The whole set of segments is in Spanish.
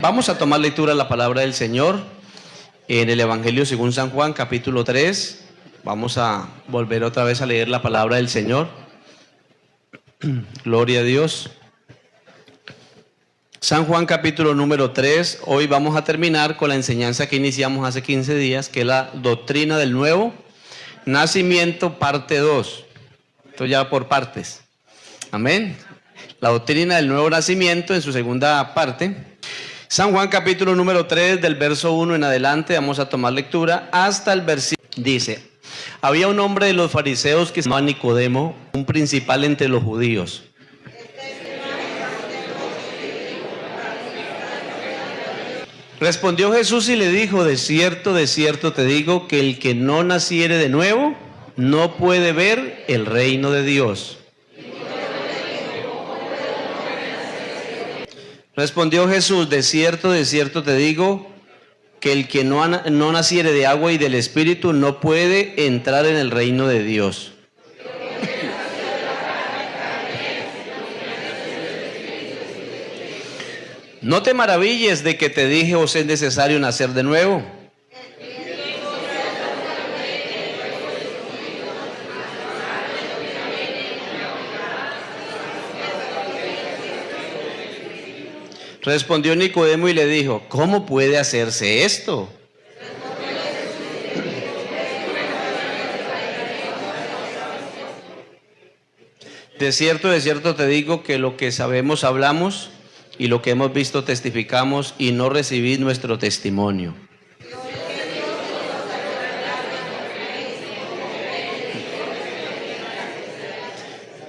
Vamos a tomar lectura de la palabra del Señor en el Evangelio según San Juan, capítulo 3. Vamos a volver otra vez a leer la palabra del Señor. Gloria a Dios. San Juan, capítulo número 3. Hoy vamos a terminar con la enseñanza que iniciamos hace 15 días, que es la doctrina del nuevo nacimiento, parte 2. Esto ya por partes. Amén. La doctrina del nuevo nacimiento en su segunda parte. San Juan capítulo número 3 del verso 1 en adelante, vamos a tomar lectura hasta el versículo. Dice: había un hombre de los fariseos que se llamaba Nicodemo, un principal entre los judíos. Respondió Jesús y le dijo: de cierto te digo que el que no naciere de nuevo no puede ver el reino de Dios. Respondió Jesús: de cierto te digo que el que no naciere de agua y del Espíritu no puede entrar en el reino de Dios. No te maravilles de que te dije: os es necesario nacer de nuevo. Respondió Nicodemo y le dijo: ¿cómo puede hacerse esto? De cierto te digo que lo que sabemos hablamos y lo que hemos visto testificamos, y no recibid nuestro testimonio.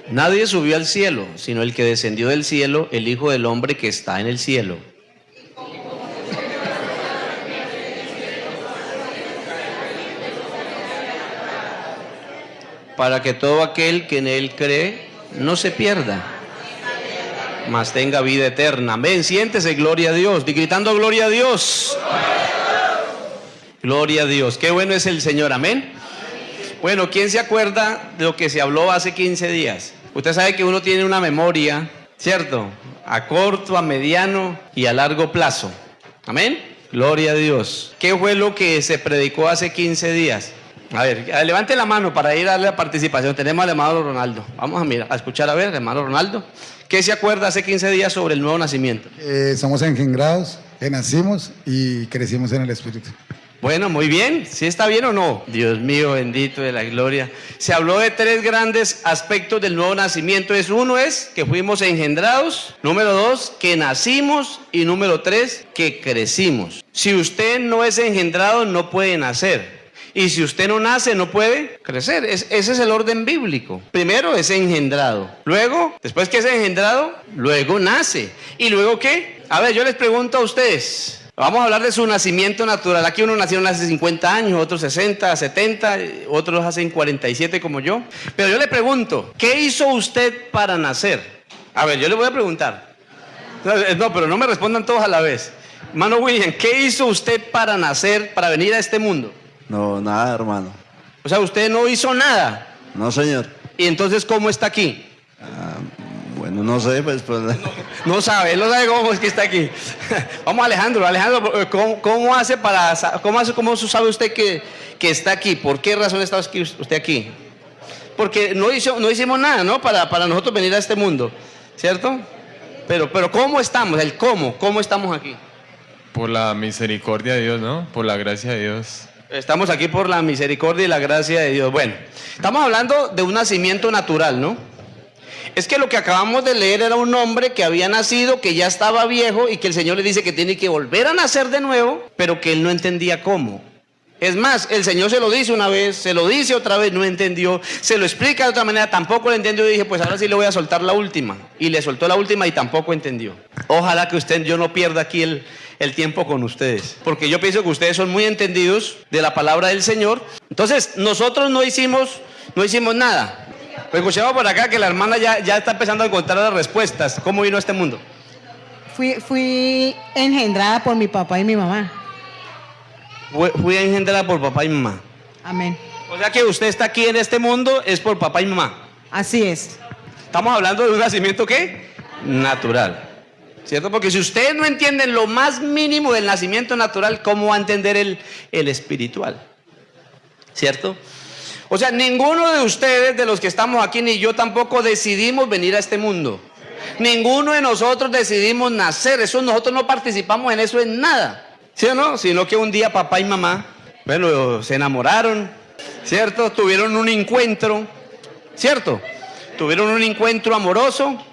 Nadie subió al cielo, sino el que descendió del cielo, el Hijo del Hombre que está en el cielo. Para que todo aquel que en él cree no se pierda, mas tenga vida eterna. Amén. Siéntese, gloria a Dios. Y gritando: gloria a Dios. Gloria a Dios. Qué bueno es el Señor. Amén. Bueno, ¿quién se acuerda de lo que se habló hace 15 días? Usted sabe que uno tiene una memoria, ¿cierto? A corto, a mediano y a largo plazo. Amén. Gloria a Dios. ¿Qué fue lo que se predicó hace 15 días? A ver, levante la mano para ir a darle la participación. Tenemos al hermano Ronaldo. Vamos a mirar, a escuchar, a ver, hermano Ronaldo. ¿Qué se acuerda hace 15 días sobre el nuevo nacimiento? Somos engendrados, nacimos y crecimos en el Espíritu. Bueno, muy bien. ¿Sí está bien o no? Dios mío, bendito de la gloria. Se habló de 3 grandes aspectos del nuevo nacimiento. Uno es que fuimos engendrados. Número 2, que nacimos. Y número 3, que crecimos. Si usted no es engendrado, no puede nacer. Y si usted no nace, no puede crecer. Ese es el orden bíblico. Primero es engendrado. Luego, después que es engendrado, luego nace. ¿Y luego qué? A ver, yo les pregunto a ustedes. Vamos a hablar de su nacimiento natural. Aquí unos nacieron hace 50 años, otros 60, 70, otros hacen 47 como yo. Pero yo le pregunto, ¿qué hizo usted para nacer? A ver, yo le voy a preguntar. No, pero no me respondan todos a la vez. Hermano William, ¿qué hizo usted para nacer, para venir a este mundo? No, nada, hermano. O sea, usted no hizo nada. No, señor. ¿Y entonces cómo está aquí? Bueno, no sé, pues... No sabe, él no sabe cómo es que está aquí. Vamos, Alejandro, ¿cómo sabe usted que está aquí? ¿Por qué razón está usted aquí? Porque no hicimos nada, ¿no? Para nosotros venir a este mundo, ¿cierto? Pero ¿cómo estamos? ¿Cómo estamos aquí? Por la misericordia de Dios, ¿no? Por la gracia de Dios. Estamos aquí por la misericordia y la gracia de Dios. Bueno, estamos hablando de un nacimiento natural, ¿no? Es que lo que acabamos de leer era un hombre que había nacido, que ya estaba viejo y que el Señor le dice que tiene que volver a nacer de nuevo, pero que él no entendía cómo. Es más, el Señor se lo dice una vez, se lo dice otra vez, no entendió, se lo explica de otra manera, tampoco lo entendió y dije, pues ahora sí le voy a soltar la última. Y le soltó la última y tampoco entendió. Ojalá que yo no pierda aquí el tiempo con ustedes, porque yo pienso que ustedes son muy entendidos de la palabra del Señor. Entonces, nosotros no hicimos nada. Pues escuchemos por acá que la hermana ya está empezando a encontrar las respuestas. ¿Cómo vino a este mundo? Fui engendrada por mi papá y mi mamá. Fui engendrada por papá y mamá. Amén. O sea que usted está aquí en este mundo es por papá y mamá. Así es. Estamos hablando de un nacimiento, ¿qué? Natural. ¿Cierto? Porque si ustedes no entienden lo más mínimo del nacimiento natural, ¿cómo va a entender el espiritual? ¿Cierto? O sea, ninguno de ustedes, de los que estamos aquí, ni yo tampoco decidimos venir a este mundo. Ninguno de nosotros decidimos nacer. Eso nosotros no participamos en eso en nada. ¿Sí o no? Sino que un día papá y mamá, bueno, se enamoraron, ¿cierto? Tuvieron un encuentro, ¿cierto? Tuvieron un encuentro amoroso.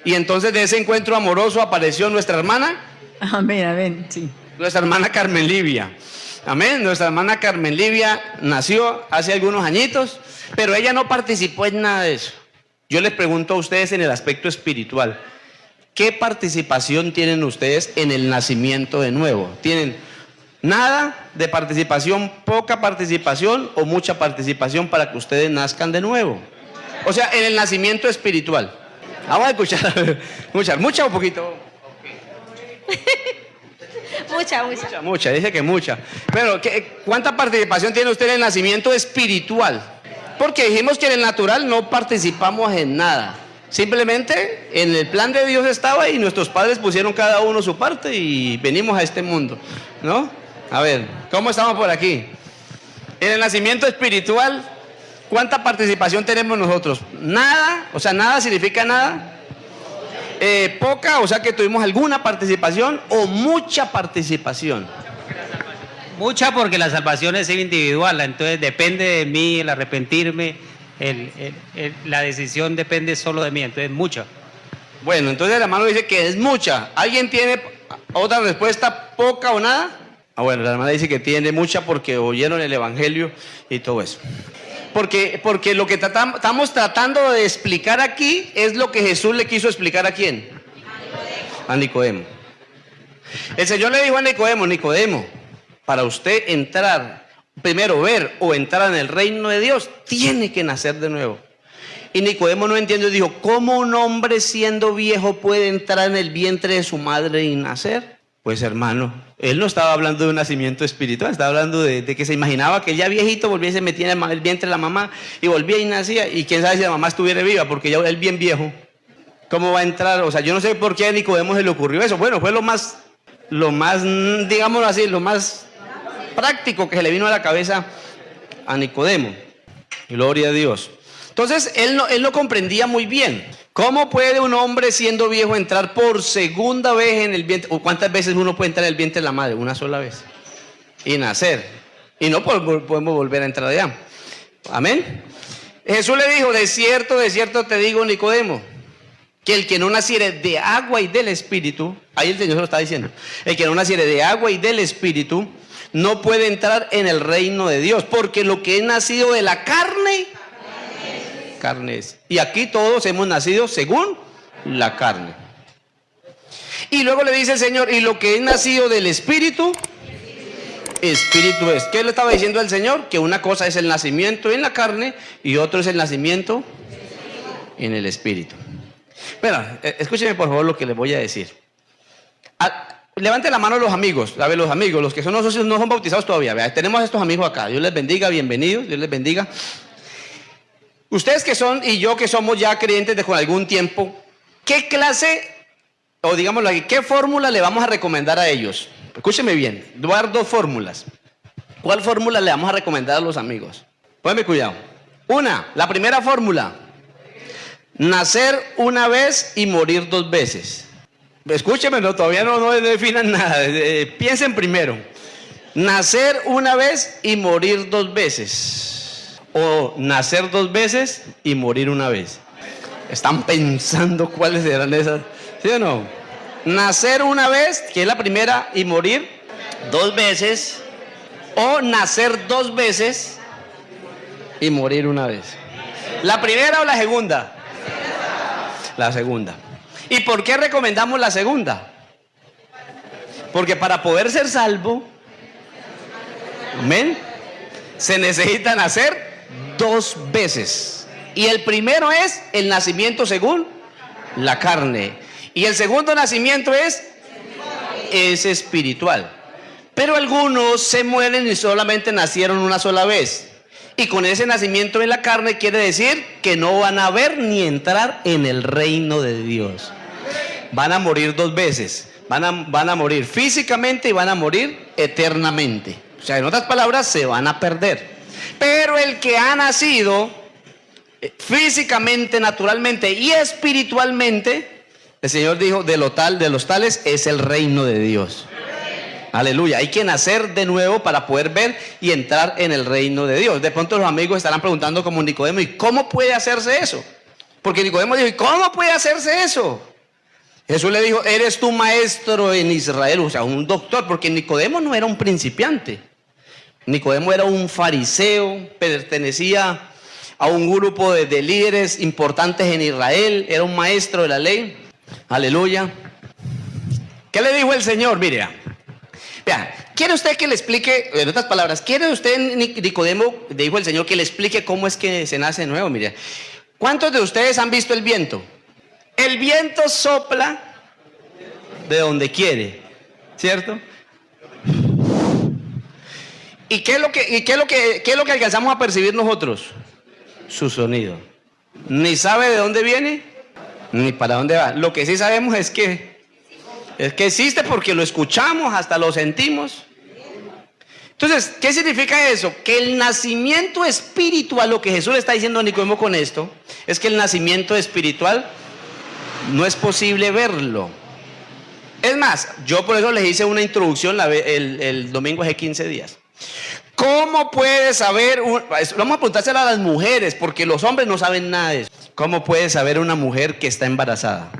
Y entonces de ese encuentro amoroso apareció nuestra hermana. Amén, amén, sí. Nuestra hermana Carmen Livia. Amén. Nuestra hermana Carmen Livia nació hace algunos añitos, pero ella no participó en nada de eso. Yo les pregunto a ustedes en el aspecto espiritual, ¿qué participación tienen ustedes en el nacimiento de nuevo? ¿Tienen nada de participación, poca participación o mucha participación para que ustedes nazcan de nuevo? O sea, en el nacimiento espiritual. Vamos a escuchar, mucha o poquito. Mucha, dice que mucha. Pero, ¿cuánta participación tiene usted en el nacimiento espiritual? Porque dijimos que en el natural no participamos en nada. Simplemente en el plan de Dios estaba y nuestros padres pusieron cada uno su parte y venimos a este mundo, ¿no? A ver, ¿cómo estamos por aquí? En el nacimiento espiritual, ¿cuánta participación tenemos nosotros? Nada, o sea, nada significa nada. Poca, o sea que tuvimos alguna participación o mucha participación. Mucha, porque la salvación es individual, entonces depende de mí el arrepentirme, la decisión depende solo de mí, entonces mucha. Bueno, entonces el hermano dice que es mucha. ¿Alguien tiene otra respuesta, poca o nada? Ah, bueno, la hermana dice que tiene mucha porque oyeron el evangelio y todo eso. Porque lo que estamos tratando de explicar aquí es lo que Jesús le quiso explicar ¿a quién? A Nicodemo. El Señor le dijo a Nicodemo, Nicodemo, para usted entrar, primero ver o entrar en el reino de Dios, tiene que nacer de nuevo. Y Nicodemo no entendió y dijo, ¿cómo un hombre siendo viejo puede entrar en el vientre de su madre y nacer? Pues hermano, él no estaba hablando de un nacimiento espiritual, estaba hablando de que se imaginaba que ya viejito volvía y se metía en el vientre de la mamá y volvía y nacía, y quién sabe si la mamá estuviera viva, porque ya él bien viejo, ¿cómo va a entrar? O sea, yo no sé por qué a Nicodemo se le ocurrió eso. Bueno, fue lo más, digámoslo así, lo más práctico que se le vino a la cabeza a Nicodemo. Gloria a Dios. Entonces, él no comprendía muy bien. ¿Cómo puede un hombre siendo viejo entrar por segunda vez en el vientre? ¿O cuántas veces uno puede entrar en el vientre de la madre? Una sola vez. Y nacer. Y no podemos volver a entrar allá. Amén. Jesús le dijo, de cierto te digo, Nicodemo, que el que no naciere de agua y del Espíritu, ahí el Señor se lo está diciendo, el que no naciere de agua y del Espíritu, no puede entrar en el reino de Dios, porque lo que es nacido de la carne es. Y aquí todos hemos nacido según la carne. Y luego le dice el Señor, y lo que es nacido del Espíritu, Espíritu es. ¿Qué le estaba diciendo el Señor? Que una cosa es el nacimiento en la carne y otro es el nacimiento en el Espíritu. Espera, escúcheme por favor lo que les voy a decir. Levante la mano los amigos, a ver, los amigos, los que son socios no son bautizados todavía. Vea, tenemos a estos amigos acá. Dios les bendiga, bienvenidos, Dios les bendiga. Ustedes que son y yo que somos ya creyentes de con algún tiempo, ¿qué clase, o digámoslo aquí, qué fórmula le vamos a recomendar a ellos? Escúcheme bien, voy a dar dos fórmulas. ¿Cuál fórmula le vamos a recomendar a los amigos? Pónganme cuidado. La primera fórmula, nacer una vez y morir dos veces. Escúcheme, todavía no definan nada, piensen primero. Nacer una vez y morir dos veces. O nacer dos veces y morir una vez. ¿Están pensando cuáles serán esas? ¿Sí o no? Nacer una vez, que es la primera, y morir dos veces. O nacer dos veces y morir una vez. ¿La primera o la segunda? La segunda. ¿Y por qué recomendamos la segunda? Porque para poder ser salvo, amén, se necesita nacer dos veces. Y el primero es el nacimiento según la carne. Y el segundo nacimiento es espiritual. Pero algunos se mueren y solamente nacieron una sola vez. Y con ese nacimiento en la carne quiere decir que no van a ver ni entrar en el reino de Dios. van a morir dos veces. Van a morir físicamente y van a morir eternamente. O sea, en otras palabras, se van a perder. Pero el que ha nacido físicamente, naturalmente y espiritualmente, el Señor dijo, de los tales es el reino de Dios. Aleluya. Hay que nacer de nuevo para poder ver y entrar en el reino de Dios. De pronto los amigos estarán preguntando como Nicodemo, ¿y cómo puede hacerse eso? Porque Nicodemo dijo, ¿y cómo puede hacerse eso? Jesús le dijo, eres tu maestro en Israel, o sea, un doctor, porque Nicodemo no era un principiante. Nicodemo era un fariseo, pertenecía a un grupo de líderes importantes en Israel, era un maestro de la ley. Aleluya. ¿Qué le dijo el Señor? Mire, vea, ¿quiere usted que le explique, en otras palabras, quiere usted, Nicodemo, le dijo el Señor, que le explique cómo es que se nace de nuevo? Mire, ¿cuántos de ustedes han visto el viento? El viento sopla de donde quiere, ¿cierto? ¿Y qué es lo que alcanzamos a percibir nosotros? Su sonido. Ni sabe de dónde viene, ni para dónde va. Lo que sí sabemos es que existe porque lo escuchamos, hasta lo sentimos. Entonces, ¿qué significa eso? Que el nacimiento espiritual, lo que Jesús le está diciendo a Nicodemo con esto, es que el nacimiento espiritual no es posible verlo. Es más, yo por eso les hice una introducción el domingo hace 15 días. ¿Cómo puede saber? Vamos a preguntárselo a las mujeres, porque los hombres no saben nada de eso. ¿Cómo puede saber una mujer que está embarazada?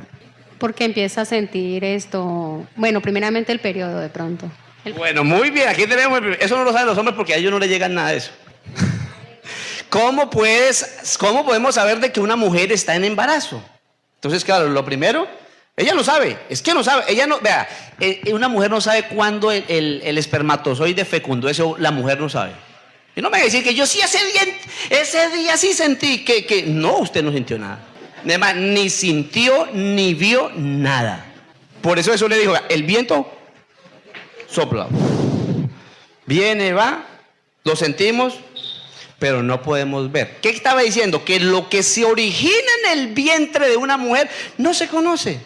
Porque empieza a sentir esto, bueno, primeramente el periodo de pronto. Bueno, muy bien, aquí tenemos, eso no lo saben los hombres porque a ellos no les llegan nada de eso. ¿Cómo podemos saber de que una mujer está en embarazo? Entonces, claro, lo primero, ella lo sabe, es que no sabe, ella no, vea, una mujer no sabe cuándo el espermatozoide fecundó, eso la mujer no sabe. Y no me va a decir que yo sí ese día sí sentí que no, usted no sintió nada. Además, ni sintió ni vio nada. Por eso le dijo, el viento sopla, viene, va, lo sentimos, pero no podemos ver. ¿Qué estaba diciendo? Que lo que se origina en el vientre de una mujer no se conoce,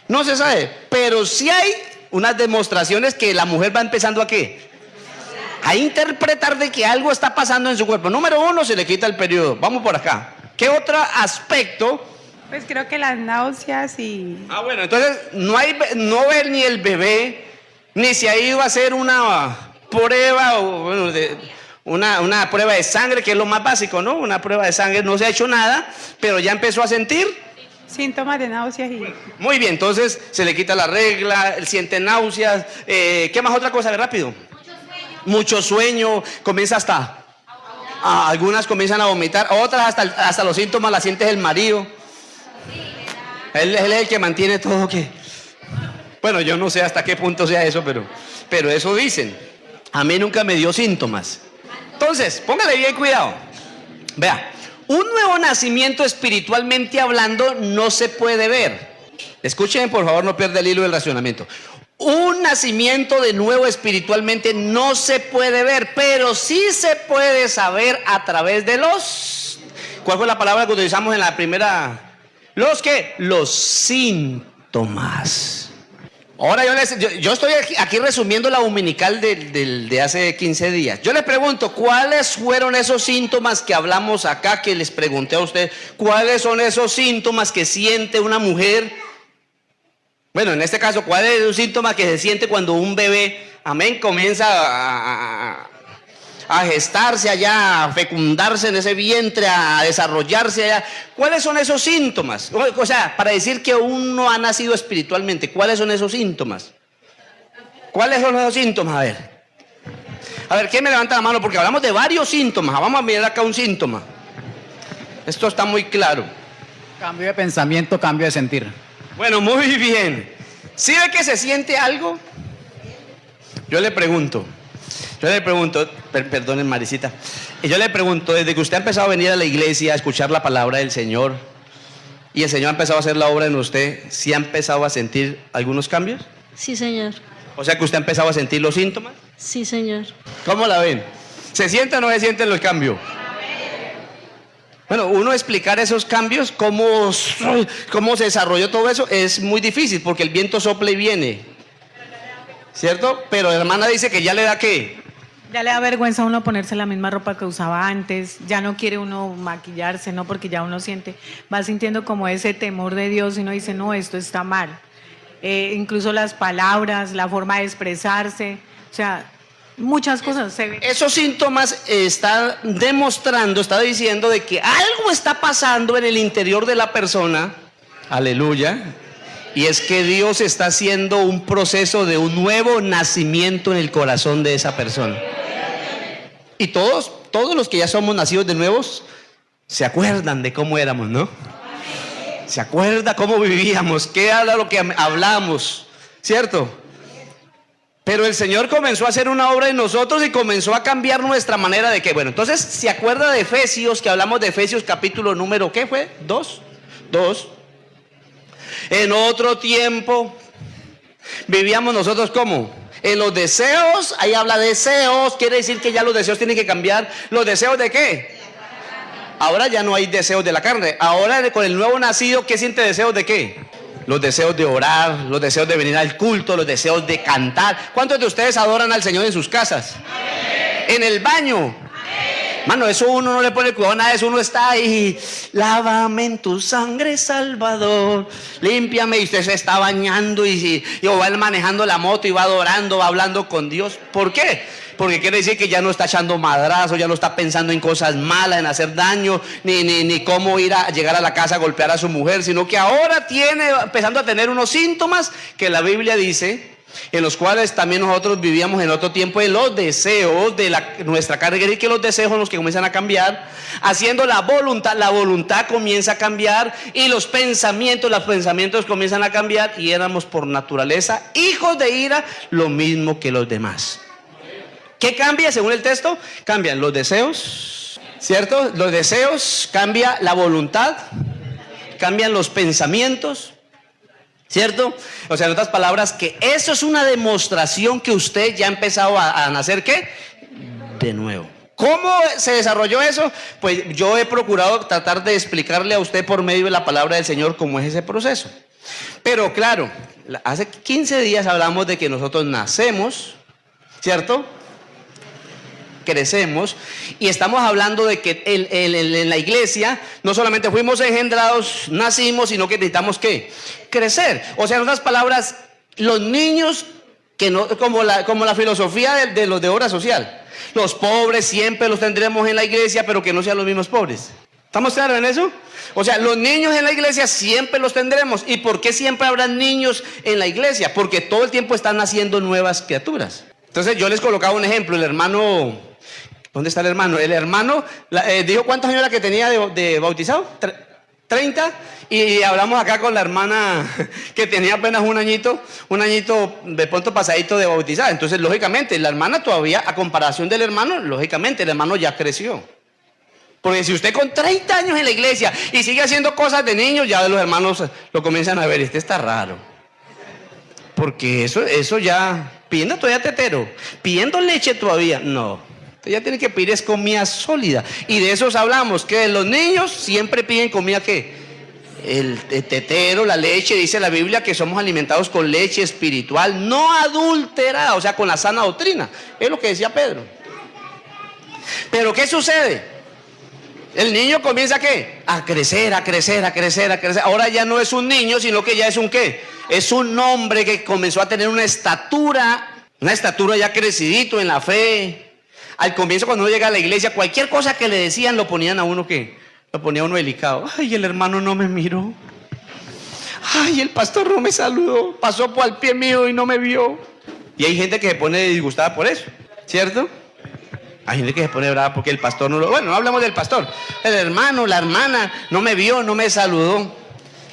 no se sabe, pero sí hay unas demostraciones que la mujer va empezando a ¿qué? A interpretar de que algo está pasando en su cuerpo. Número uno, se le quita el periodo. Vamos por acá. ¿Qué otro aspecto? Pues creo que las náuseas y... Bueno, entonces no ver ni el bebé, ni se ha ido a hacer una prueba, una prueba de sangre, que es lo más básico, ¿no? Una prueba de sangre, no se ha hecho nada, pero ya empezó a sentir síntomas de náuseas y... Muy bien, entonces se le quita la regla, él siente náuseas, ¿qué más otra cosa? Rápido. Mucho sueño, comienza algunas comienzan a vomitar, otras hasta los síntomas las sientes el marido. Él es el que mantiene todo que... Bueno, yo no sé hasta qué punto sea eso, pero eso dicen. A mí nunca me dio síntomas. Entonces, póngale bien cuidado. Vea, un nuevo nacimiento espiritualmente hablando no se puede ver. Escuchen, por favor, no pierda el hilo del racionamiento. Un nacimiento de nuevo espiritualmente no se puede ver, pero sí se puede saber a través de los... ¿Cuál fue la palabra que utilizamos en la primera? ¿Los qué? Los síntomas. Ahora yo estoy aquí resumiendo la dominical de hace 15 días. Yo les pregunto, ¿cuáles fueron esos síntomas que hablamos acá, que les pregunté a usted? ¿Cuáles son esos síntomas que siente una mujer? Bueno, en este caso, ¿cuál es el síntoma que se siente cuando un bebé, amén, comienza a gestarse allá, a fecundarse en ese vientre, a desarrollarse allá? ¿Cuáles son esos síntomas? O sea, para decir que uno ha nacido espiritualmente, ¿cuáles son esos síntomas? ¿Cuáles son esos síntomas? A ver, ¿quién me levanta la mano? Porque hablamos de varios síntomas. Vamos a mirar acá un síntoma. Esto está muy claro. Cambio de pensamiento, cambio de sentir. Bueno, muy bien. ¿Sí ve que se siente algo? Yo le pregunto, perdonen Maricita, yo le pregunto, desde que usted ha empezado a venir a la iglesia a escuchar la palabra del Señor y el Señor ha empezado a hacer la obra en usted, ¿sí ha empezado a sentir algunos cambios? Sí, señor. O sea que usted ha empezado a sentir los síntomas. Sí, señor. ¿Cómo la ven? ¿Se siente o no se sienten los cambios? Bueno, uno explicar esos cambios, cómo se desarrolló todo eso, es muy difícil porque el viento sopla y viene, ¿cierto? Pero la hermana dice que ya le da ¿qué? Ya le da vergüenza a uno ponerse la misma ropa que usaba antes, ya no quiere uno maquillarse, ¿no? Porque ya uno va sintiendo como ese temor de Dios y uno dice, no, esto está mal. Incluso las palabras, la forma de expresarse, o sea, muchas cosas se ven. Esos síntomas están demostrando, está diciendo de que algo está pasando en el interior de la persona, aleluya, y es que Dios está haciendo un proceso de un nuevo nacimiento en el corazón de esa persona. Y todos los que ya somos nacidos de nuevos, se acuerdan de cómo éramos, ¿no? Se acuerda cómo vivíamos, qué era lo que hablamos, ¿cierto? Pero el Señor comenzó a hacer una obra en nosotros y comenzó a cambiar nuestra manera de que, bueno, entonces, ¿se acuerda de Efesios, que hablamos de Efesios capítulo número, ¿qué fue? 2. En otro tiempo, vivíamos nosotros ¿cómo? En los deseos, ahí habla de deseos, quiere decir que ya los deseos tienen que cambiar. ¿Los deseos de qué? Ahora ya no hay deseos de la carne. Ahora con el nuevo nacido, ¿qué siente deseos de qué? Los deseos de orar, los deseos de venir al culto, los deseos de cantar. ¿Cuántos de ustedes adoran al Señor en sus casas? Amén. En el baño. Mano, eso uno no le pone cuidado a nada de eso, uno está ahí, lávame en tu sangre, Salvador, límpiame, y usted se está bañando y va manejando la moto y va adorando, va hablando con Dios. ¿Por qué? Porque quiere decir que ya no está echando madrazos, ya no está pensando en cosas malas, en hacer daño, ni cómo ir a llegar a la casa a golpear a su mujer, sino que ahora empezando a tener unos síntomas que la Biblia dice, en los cuales también nosotros vivíamos en otro tiempo, en los deseos de nuestra carne, quiere decir que los deseos son los que comienzan a cambiar, haciendo la voluntad comienza a cambiar, y los pensamientos comienzan a cambiar, y éramos por naturaleza hijos de ira, lo mismo que los demás. ¿Qué cambia según el texto? Cambian los deseos, ¿cierto? Los deseos, cambia la voluntad, cambian los pensamientos, ¿cierto? O sea, en otras palabras, que eso es una demostración que usted ya ha empezado a nacer, ¿qué? De nuevo. ¿Cómo se desarrolló eso? Pues yo he procurado tratar de explicarle a usted por medio de la palabra del Señor cómo es ese proceso. Pero claro, hace 15 días hablamos de que nosotros nacemos, ¿cierto? Crecemos, y estamos hablando de que en la iglesia no solamente fuimos engendrados, nacimos, sino que necesitamos ¿qué? Crecer. O sea, en otras palabras, los niños, que no, como la filosofía de los de obra social, los pobres siempre los tendremos en la iglesia, pero que no sean los mismos pobres. ¿Estamos claros en eso? O sea, los niños en la iglesia siempre los tendremos. ¿Y por qué siempre habrá niños en la iglesia? Porque todo el tiempo están naciendo nuevas criaturas. Entonces yo les colocaba un ejemplo, el hermano, ¿dónde está el hermano? El hermano dijo cuántos años era que tenía de bautizado, 30, y hablamos acá con la hermana que tenía apenas un añito de pronto pasadito de bautizada. Entonces lógicamente la hermana todavía, a comparación del hermano, lógicamente el hermano ya creció. Porque si usted con 30 años en la iglesia y sigue haciendo cosas de niños, ya los hermanos lo comienzan a ver, este está raro. Porque eso ya, pidiendo todavía tetero, pidiendo leche todavía, no. Usted ya tiene que pedir es comida sólida. Y de esos hablamos, que los niños siempre piden comida ¿qué? El tetero, la leche, dice la Biblia que somos alimentados con leche espiritual, no adulterada, o sea, con la sana doctrina. Es lo que decía Pedro. Pero ¿qué sucede? El niño comienza ¿qué? A crecer, a crecer, a crecer, a crecer. Ahora ya no es un niño, sino que ya es un ¿qué? Es un hombre que comenzó a tener una estatura ya crecidito en la fe. Al comienzo, cuando uno llega a la iglesia, cualquier cosa que le decían lo ponían a uno ¿qué? Lo ponía a uno delicado. Ay, el hermano no me miró. Ay, el pastor no me saludó. Pasó por al pie mío y no me vio. Y hay gente que se pone disgustada por eso, ¿cierto? Hay gente que se pone brava porque el pastor no lo... Bueno, no hablamos del pastor. El hermano, la hermana, no me vio, no me saludó.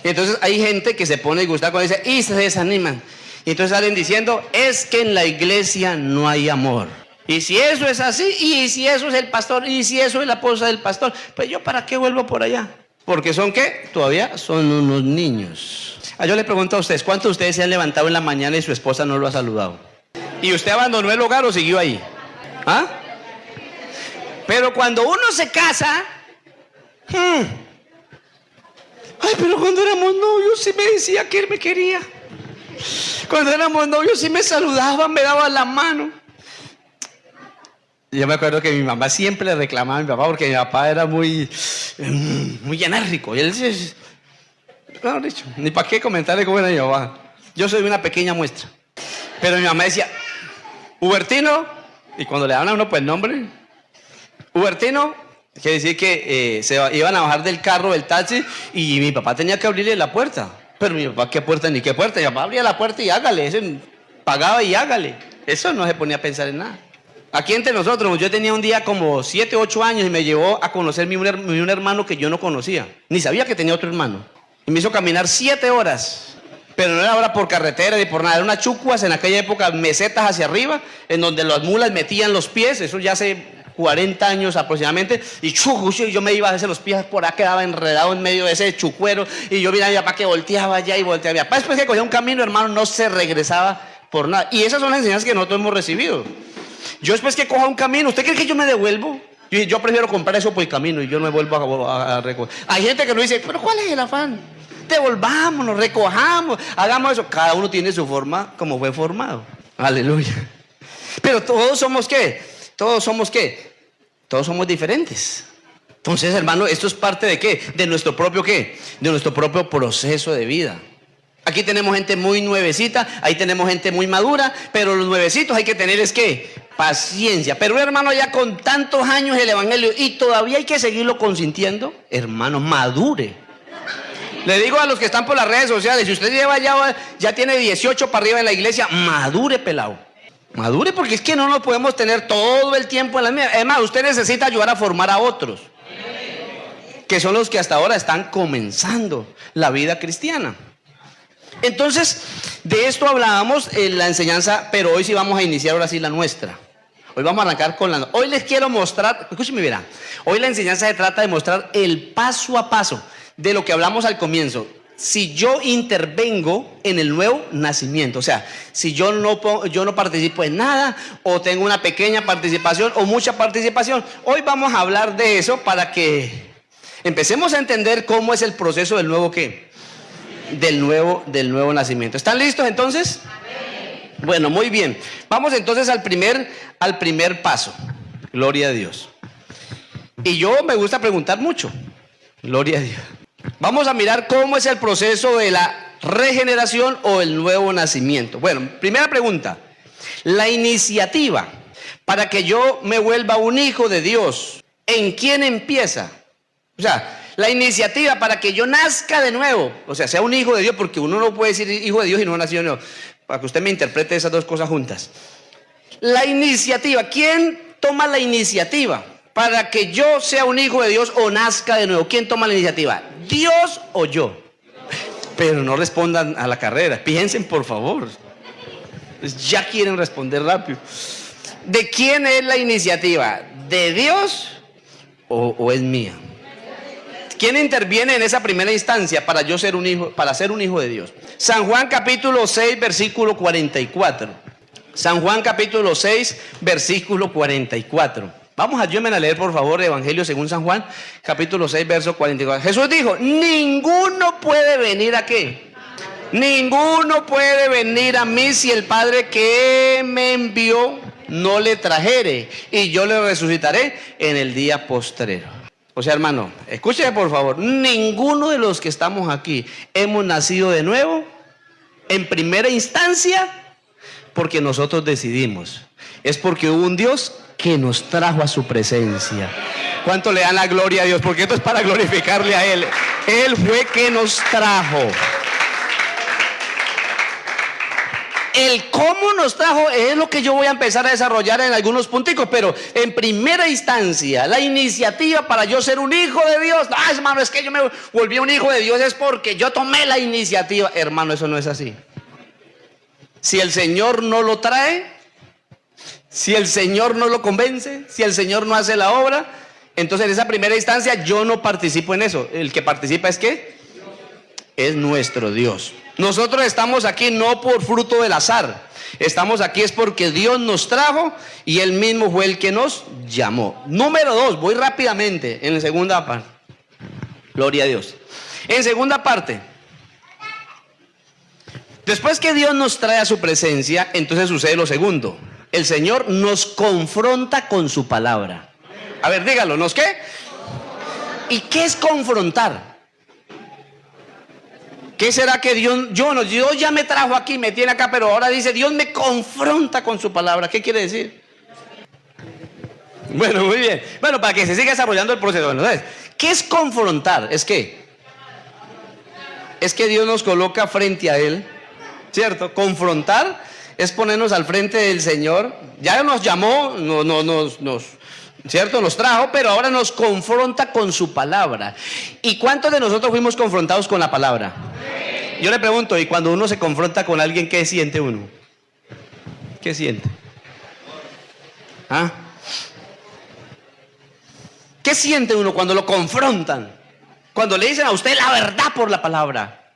Y entonces hay gente que se pone disgustada cuando dice, y se desaniman. Y entonces salen diciendo, es que en la iglesia no hay amor. Y si eso es así, y si eso es el pastor, y si eso es la esposa del pastor, pues yo ¿para qué vuelvo por allá? Porque son ¿qué? Todavía son unos niños. Yo le pregunto a ustedes, ¿cuántos de ustedes se han levantado en la mañana y su esposa no lo ha saludado? ¿Y usted abandonó el hogar o siguió ahí? ¿Ah? Pero cuando uno se casa, Ay, pero cuando éramos novios sí me decía que él me quería. Cuando éramos novios sí me saludaba, me daba la mano. Yo me acuerdo que mi mamá siempre le reclamaba a mi papá porque mi papá era muy enérgico. Y él dice, no, dicho, ni para qué comentarle cómo era mi papá. Yo soy una pequeña muestra. Pero mi mamá decía, Hubertino, y cuando le daban a uno pues el nombre, Hubertino, quiere decir que iban a bajar del carro, del taxi, y mi papá tenía que abrirle la puerta. Pero mi papá, ¿qué puerta ni qué puerta? Mi papá abría la puerta y hágale, eso, pagaba y hágale. Eso no se ponía a pensar en nada. Aquí entre nosotros, yo tenía un día como 7, 8 años y me llevó a conocer un hermano que yo no conocía. Ni sabía que tenía otro hermano. Y me hizo caminar 7 horas. Pero no era ahora por carretera ni por nada. Eran unas chucuas en aquella época, mesetas hacia arriba, en donde las mulas metían los pies. Eso ya hace 40 años aproximadamente. Y yo me iba a hacer los pies por acá, quedaba enredado en medio de ese chucuero. Y yo miraba a mi papá que volteaba allá y volteaba. Mi papá después que cogía un camino, hermano, no se regresaba por nada. Y esas son las enseñanzas que nosotros hemos recibido. Yo después que coja un camino, ¿usted cree que yo me devuelvo? Yo prefiero comprar eso por el camino y yo no me vuelvo a recoger. Hay gente que nos dice, pero ¿cuál es el afán? Devolvámonos, recojamos, hagamos eso. Cada uno tiene su forma como fue formado. Aleluya. Pero todos somos ¿qué? Todos somos ¿qué? Todos somos diferentes. Entonces, hermano, esto es parte de ¿qué? De nuestro propio ¿qué? De nuestro propio proceso de vida. Aquí tenemos gente muy nuevecita, ahí tenemos gente muy madura, pero los nuevecitos hay que tener es ¿qué? Paciencia. Pero un hermano ya con tantos años el evangelio y todavía hay que seguirlo consintiendo, hermano, madure. Le digo a los que están por las redes sociales, si usted ya tiene 18 para arriba en la iglesia, madure, pelado. Madure, porque es que no nos podemos tener todo el tiempo en la misma. Además, usted necesita ayudar a formar a otros, que son los que hasta ahora están comenzando la vida cristiana. Entonces, de esto hablábamos en la enseñanza, pero hoy sí vamos a iniciar ahora sí la nuestra. Hoy vamos a arrancar con la... Hoy les quiero mostrar, escúcheme, verá. Hoy la enseñanza se trata de mostrar el paso a paso de lo que hablamos al comienzo. Si yo intervengo en el nuevo nacimiento, o sea, si yo no participo en nada, o tengo una pequeña participación o mucha participación, hoy vamos a hablar de eso para que empecemos a entender cómo es el proceso del nuevo ¿qué? Del nuevo nacimiento. ¿Están listos entonces? Bueno, muy bien. Vamos entonces al primer paso. Gloria a Dios. Y yo me gusta preguntar mucho. Gloria a Dios. Vamos a mirar cómo es el proceso de la regeneración o el nuevo nacimiento. Bueno, primera pregunta. La iniciativa para que yo me vuelva un hijo de Dios, ¿en quién empieza? O sea, la iniciativa para que yo nazca de nuevo, o sea, sea un hijo de Dios, porque uno no puede decir hijo de Dios y no nació de nuevo, para que usted me interprete esas dos cosas juntas. La iniciativa, ¿quién toma la iniciativa para que yo sea un hijo de Dios o nazca de nuevo? ¿Quién toma la iniciativa? ¿Dios o yo? Pero no respondan a la carrera, piensen por favor. Ya quieren responder rápido. ¿De quién es la iniciativa? ¿De Dios o es mía? ¿Quién interviene en esa primera instancia para yo ser un hijo, para ser un hijo de Dios? San Juan capítulo 6, versículo 44. San Juan capítulo 6, versículo 44. Vamos, ayúdenme a leer por favor el Evangelio según San Juan, capítulo 6, verso 44. Jesús dijo, ninguno puede venir ¿a qué? Ninguno puede venir a mí si el Padre que me envió no le trajere, y yo le resucitaré en el día postrero. O sea, hermano, escúcheme por favor, ninguno de los que estamos aquí hemos nacido de nuevo en primera instancia porque nosotros decidimos. Es porque hubo un Dios que nos trajo a su presencia. ¿Cuánto le dan la gloria a Dios? Porque esto es para glorificarle a Él. Él fue que nos trajo. El cómo nos trajo es lo que yo voy a empezar a desarrollar en algunos punticos, pero en primera instancia, la iniciativa para yo ser un hijo de Dios. Ah, hermano, es que yo me volví un hijo de Dios es porque yo tomé la iniciativa. Hermano, eso no es así. Si el Señor no lo trae, si el Señor no lo convence, si el Señor no hace la obra, entonces en esa primera instancia yo no participo en eso. El que participa es ¿qué? Es nuestro Dios. Nosotros estamos aquí no por fruto del azar. Estamos aquí es porque Dios nos trajo y Él mismo fue el que nos llamó. Número 2, voy rápidamente en la segunda parte. Gloria a Dios. En segunda parte, después que Dios nos trae a su presencia, entonces sucede lo segundo. El Señor nos confronta con su palabra. A ver, dígalo, ¿nos qué? ¿Y qué es confrontar? ¿Qué será que Dios ya me trajo aquí, me tiene acá, pero ahora dice, Dios me confronta con su palabra? ¿Qué quiere decir? Bueno, muy bien. Bueno, para que se siga desarrollando el proceso. Bueno, ¿sabes? ¿Qué es confrontar? Es que Dios nos coloca frente a Él, ¿cierto? Confrontar es ponernos al frente del Señor. Ya nos llamó, ¿cierto? Nos trajo, pero ahora nos confronta con su palabra. ¿Y cuántos de nosotros fuimos confrontados con la palabra? Yo le pregunto, ¿y cuando uno se confronta con alguien, qué siente uno? ¿Qué siente? ¿Ah? ¿Qué siente uno cuando lo confrontan? Cuando le dicen a usted la verdad por la palabra.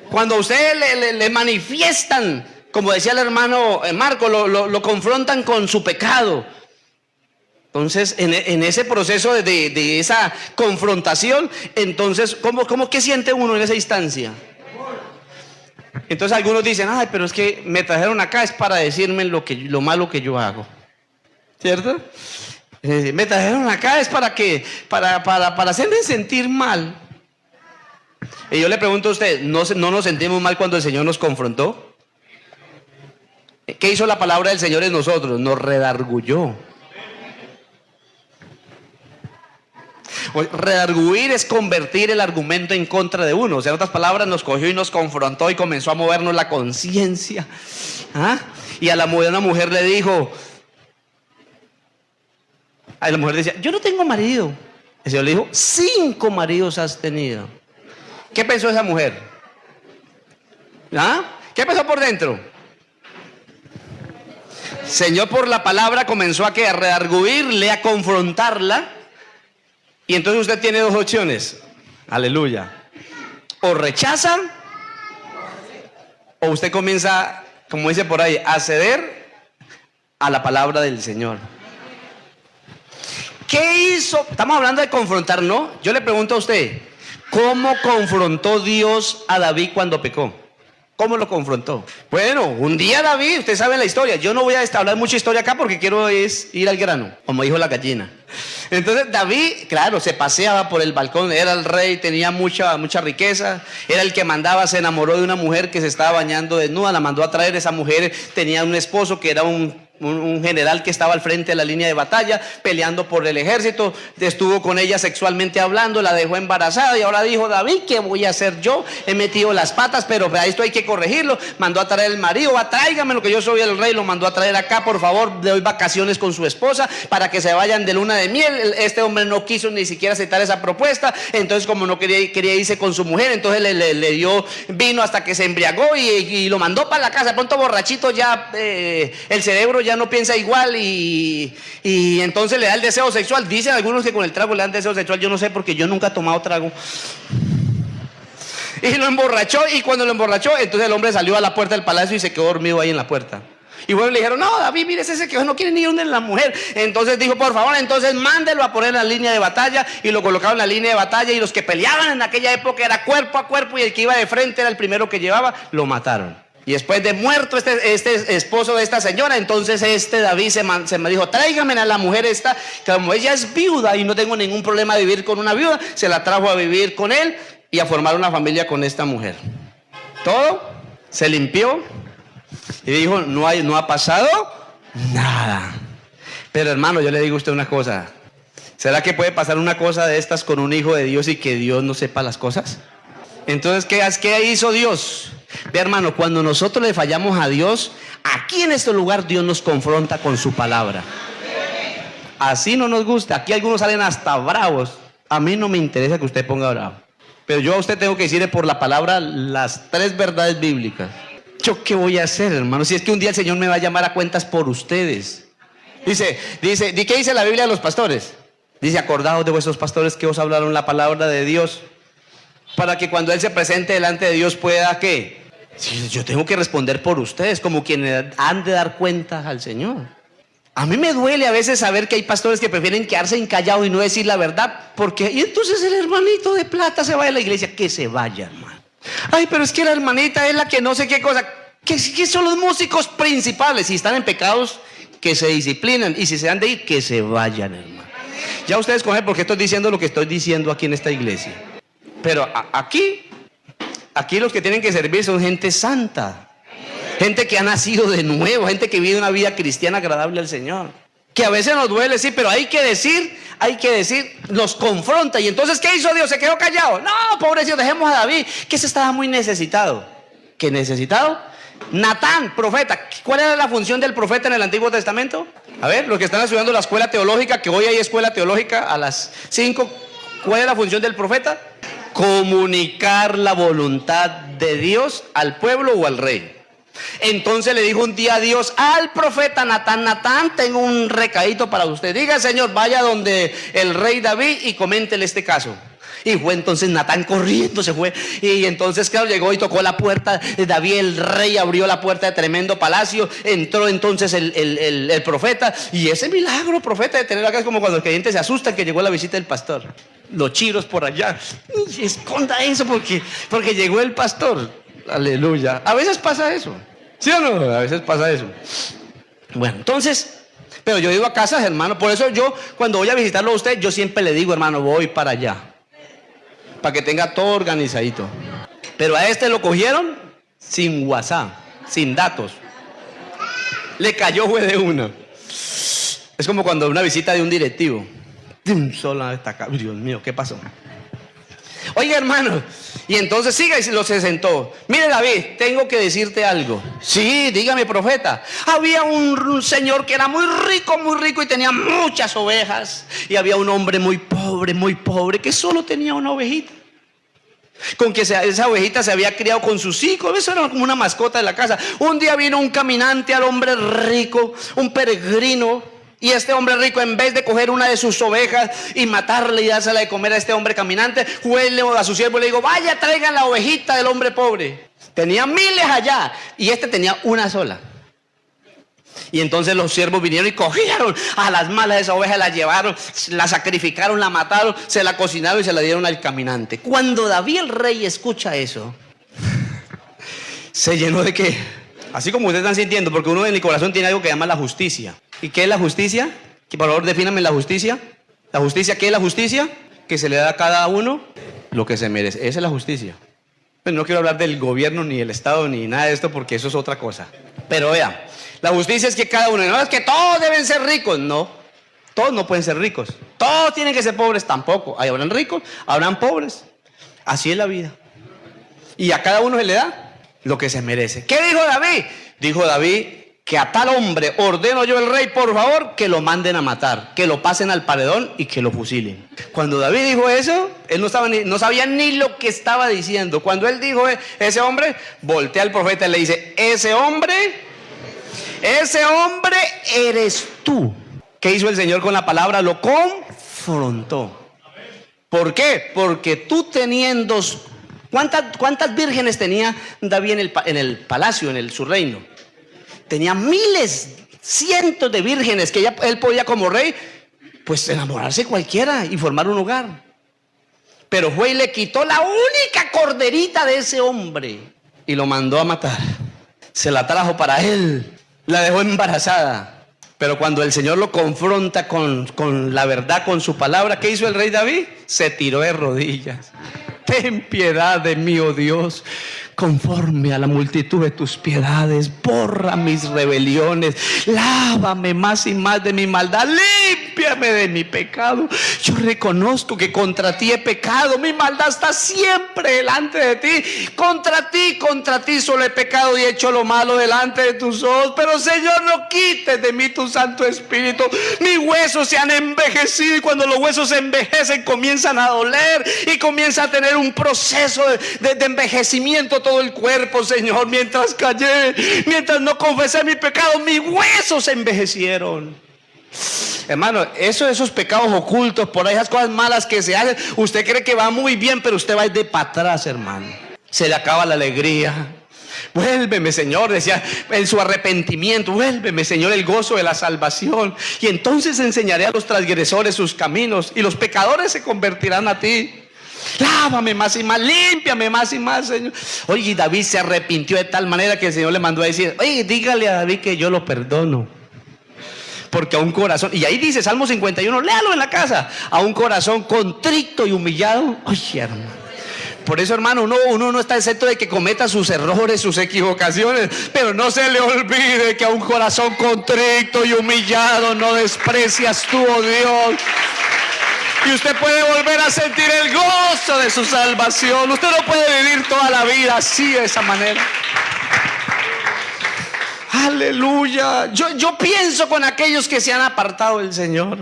Cuando a usted le manifiestan, como decía el hermano Marco, lo confrontan con su pecado. Entonces, en ese proceso de esa confrontación, entonces, ¿qué siente uno en esa instancia? Entonces algunos dicen, ay, pero es que me trajeron acá es para decirme lo malo que yo hago. ¿Cierto? Me trajeron acá es para hacerme sentir mal. Y yo le pregunto a usted, ¿no nos sentimos mal cuando el Señor nos confrontó? ¿Qué hizo la palabra del Señor en nosotros? Nos redarguyó. Redarguir es convertir el argumento en contra de uno. O sea, en otras palabras, nos cogió y nos confrontó y comenzó a movernos la conciencia. ¿Ah? Y a una mujer le dijo, a la mujer decía, yo no tengo marido. El Señor le dijo, 5 maridos has tenido. ¿Qué pensó esa mujer? ¿Ah? ¿Qué pensó por dentro? Señor, por la palabra comenzó a redarguirle, a confrontarla. Y entonces usted tiene 2 opciones. Aleluya. O rechaza, o usted comienza, como dice por ahí, a ceder a la palabra del Señor. ¿Qué hizo? Estamos hablando de confrontar, ¿no? Yo le pregunto a usted, ¿cómo confrontó Dios a David cuando pecó? ¿Cómo lo confrontó? Bueno, un día David, usted sabe la historia. Yo no voy a hablar mucha historia acá porque quiero ir al grano, como dijo la gallina. Entonces David, claro, se paseaba por el balcón, era el rey, tenía mucha riqueza, era el que mandaba, se enamoró de una mujer que se estaba bañando desnuda, la mandó a traer. Esa mujer tenía un esposo que era un general que estaba al frente de la línea de batalla peleando por el ejército, estuvo con ella sexualmente hablando, la dejó embarazada y ahora dijo David, ¿qué voy a hacer yo? He metido las patas, pero a esto hay que corregirlo. Mandó a traer el marido, tráigame lo que yo soy el rey, lo mandó a traer acá, por favor, le doy vacaciones con su esposa para que se vayan de luna de miel. Este hombre no quiso ni siquiera aceptar esa propuesta, entonces como no quería irse con su mujer, entonces le dio vino hasta que se embriagó y lo mandó para la casa. De pronto borrachito ya el cerebro ya no piensa igual y entonces le da el deseo sexual. Dicen algunos que con el trago le dan deseo sexual. Yo no sé porque yo nunca he tomado trago. Y lo emborrachó, y cuando lo emborrachó, entonces el hombre salió a la puerta del palacio y se quedó dormido ahí en la puerta. Y bueno, le dijeron, no, David, mire, ese que no quiere ni donde la mujer. Entonces dijo, por favor, entonces mándelo a poner en la línea de batalla. Y lo colocaron en la línea de batalla. Y los que peleaban en aquella época era cuerpo a cuerpo. Y el que iba de frente era el primero que llevaba. Lo mataron. Y después de muerto este esposo de esta señora, entonces David se me dijo, tráigame a la mujer esta, que como ella es viuda y no tengo ningún problema de vivir con una viuda, se la trajo a vivir con él y a formar una familia con esta mujer. Todo se limpió y dijo, no ha pasado nada. Pero hermano, yo le digo a usted una cosa, ¿será que puede pasar una cosa de estas con un hijo de Dios y que Dios no sepa las cosas? Entonces, ¿qué hizo Dios? Ve, hermano, cuando nosotros le fallamos a Dios, aquí en este lugar Dios nos confronta con su palabra. Así no nos gusta. Aquí algunos salen hasta bravos. A mí no me interesa que usted ponga bravo, pero yo a usted tengo que decirle por la palabra las 3 verdades bíblicas. ¿Yo qué voy a hacer, hermano? Si es que un día el Señor me va a llamar a cuentas por ustedes. Dice, ¿qué dice la Biblia de los pastores? Dice, acordaos de vuestros pastores que os hablaron la palabra de Dios, para que cuando Él se presente delante de Dios pueda, ¿qué? Sí, yo tengo que responder por ustedes, como quienes han de dar cuentas al Señor. A mí me duele a veces saber que hay pastores que prefieren quedarse encallados y no decir la verdad, porque y entonces el hermanito de plata se va de la iglesia. Que se vaya, hermano. Ay, pero es que la hermanita es la que no sé qué cosa. Que son los músicos principales. Si están en pecados, que se disciplinen. Y si se han de ir, que se vayan, hermano. Ya ustedes cogen por qué estoy diciendo lo que estoy diciendo aquí en esta iglesia. Pero aquí los que tienen que servir son gente santa. Gente que ha nacido de nuevo, gente que vive una vida cristiana agradable al Señor. Que a veces nos duele, sí, pero hay que decir, nos confronta. Y entonces, ¿qué hizo Dios? ¿Se quedó callado? No, pobrecito, dejemos a David, que se estaba muy necesitado. ¿Qué necesitado? Natán, profeta. ¿Cuál era la función del profeta en el Antiguo Testamento? A ver, los que están estudiando la escuela teológica, que hoy hay escuela teológica a las 5, ¿cuál es la función del profeta? Comunicar la voluntad de Dios al pueblo o al rey. Entonces le dijo un día a Dios al profeta Natán: Natán, tengo un recadito para usted. Diga, Señor, vaya donde el rey David y coméntele este caso. Y fue entonces Natán corriendo, se fue. Y entonces, claro, llegó y tocó la puerta de David, el rey abrió la puerta de tremendo palacio. Entró entonces el profeta. Y ese milagro, profeta, de tener acá es como cuando los creyentes se asustan que llegó la visita del pastor. Los chiros por allá. Esconda eso porque llegó el pastor. Aleluya. A veces pasa eso. ¿Sí o no? A veces pasa eso. Bueno, entonces, pero yo he ido a casas, hermano. Por eso yo, cuando voy a visitarlo a usted, yo siempre le digo, hermano, voy para allá, para que tenga todo organizadito. Pero a este lo cogieron sin WhatsApp, sin datos. Le cayó fue de una. Es como cuando una visita de un directivo. Solo destaca. Dios mío, ¿qué pasó? Oiga, hermano, y entonces siga y se sentó. Mire, David, tengo que decirte algo. Sí, dígame, profeta. Había un señor que era muy rico y tenía muchas ovejas. Y había un hombre muy pobre, que solo tenía una ovejita. Con que esa ovejita se había criado con sus hijos. Eso era como una mascota de la casa. Un día vino un caminante al hombre rico, un peregrino. Y este hombre rico, en vez de coger una de sus ovejas y matarle y dársela de comer a este hombre caminante, fue a su siervo y le dijo: vaya, traigan la ovejita del hombre pobre. Tenía miles allá y este tenía una sola. Y entonces los siervos vinieron y cogieron a las malas esa oveja, la llevaron, la sacrificaron, la mataron, se la cocinaron y se la dieron al caminante. Cuando David el rey escucha eso, se llenó de qué. Así como ustedes están sintiendo, porque uno en el corazón tiene algo que llama la justicia. ¿Y qué es la justicia? Que por favor defíname la justicia. ¿La justicia qué es la justicia? Que se le da a cada uno lo que se merece. Esa es la justicia. Pues no quiero hablar del gobierno, ni del Estado, ni nada de esto, porque eso es otra cosa. Pero vea, la justicia es que cada uno, no es que todos deben ser ricos, no. Todos no pueden ser ricos. Todos tienen que ser pobres, tampoco. Ahí habrán ricos, habrán pobres. Así es la vida. Y a cada uno se le da lo que se merece. ¿Qué dijo David? Dijo David que a tal hombre ordeno yo el rey, por favor, que lo manden a matar, que lo pasen al paredón y que lo fusilen. Cuando David dijo eso, él no sabía ni lo que estaba diciendo. Cuando él dijo ese hombre, voltea al profeta y le dice: ese hombre eres tú. ¿Qué hizo el Señor con la palabra? Lo confrontó. ¿Por qué? Porque tú teniendo... ¿Cuántas vírgenes tenía David en el palacio, en su reino? Tenía miles, cientos de vírgenes que él podía como rey, pues enamorarse cualquiera y formar un hogar. Pero fue y le quitó la única corderita de ese hombre y lo mandó a matar. Se la trajo para él, la dejó embarazada. Pero cuando el Señor lo confronta con la verdad, con su palabra, ¿qué hizo el rey David? Se tiró de rodillas. Ten piedad de mí, oh Dios, conforme a la multitud de tus piedades, borra mis rebeliones, lávame más y más de mi maldad, límpiame de mi pecado. Yo reconozco que contra ti he pecado, mi maldad está siempre delante de ti. Contra ti solo he pecado y he hecho lo malo delante de tus ojos. Pero Señor, no quites de mí tu Santo Espíritu. Mis huesos se han envejecido y cuando los huesos se envejecen comienzan a doler y comienza a tener un proceso de envejecimiento todo el cuerpo, Señor. Mientras callé, mientras no confesé mi pecado, mis huesos se envejecieron. Hermano, esos pecados ocultos por ahí, esas cosas malas que se hacen, usted cree que va muy bien, pero usted va de para atrás, hermano. Se le acaba la alegría, Vuélveme, Señor, decía en su arrepentimiento, vuélveme, Señor, el gozo de la salvación. Y entonces enseñaré a los transgresores sus caminos y los pecadores se convertirán a ti. Lávame más y más, límpiame más y más, Señor. Oye, y David se arrepintió de tal manera que el Señor le mandó a decir, oye, dígale a David que yo lo perdono. Porque a un corazón, y ahí dice Salmo 51, léalo en la casa, a un corazón contrito y humillado. Oye, hermano. Por eso, hermano, uno no está exento de que cometa sus errores, sus equivocaciones, pero no se le olvide que a un corazón contrito y humillado no desprecias tú, oh Dios. Y usted puede volver a sentir el gozo de su salvación. Usted no puede vivir toda la vida así, de esa manera. Aleluya. Yo pienso con aquellos que se han apartado del Señor,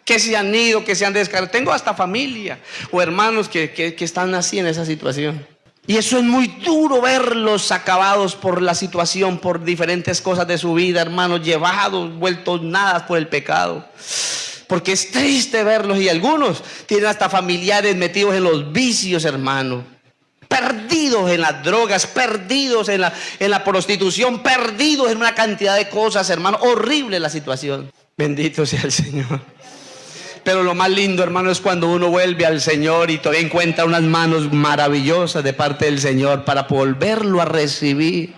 que se han ido, que se han descargado. Tengo hasta familia o hermanos que están así en esa situación. Y eso es muy duro verlos acabados por la situación, por diferentes cosas de su vida, hermanos, llevados, vueltos nada por el pecado. Porque es triste verlos, y algunos tienen hasta familiares metidos en los vicios, hermano. Perdidos en las drogas, perdidos en la prostitución, perdidos en una cantidad de cosas, hermano. Horrible la situación. Bendito sea el Señor. Pero lo más lindo, hermano, es cuando uno vuelve al Señor y todavía encuentra unas manos maravillosas de parte del Señor para volverlo a recibir.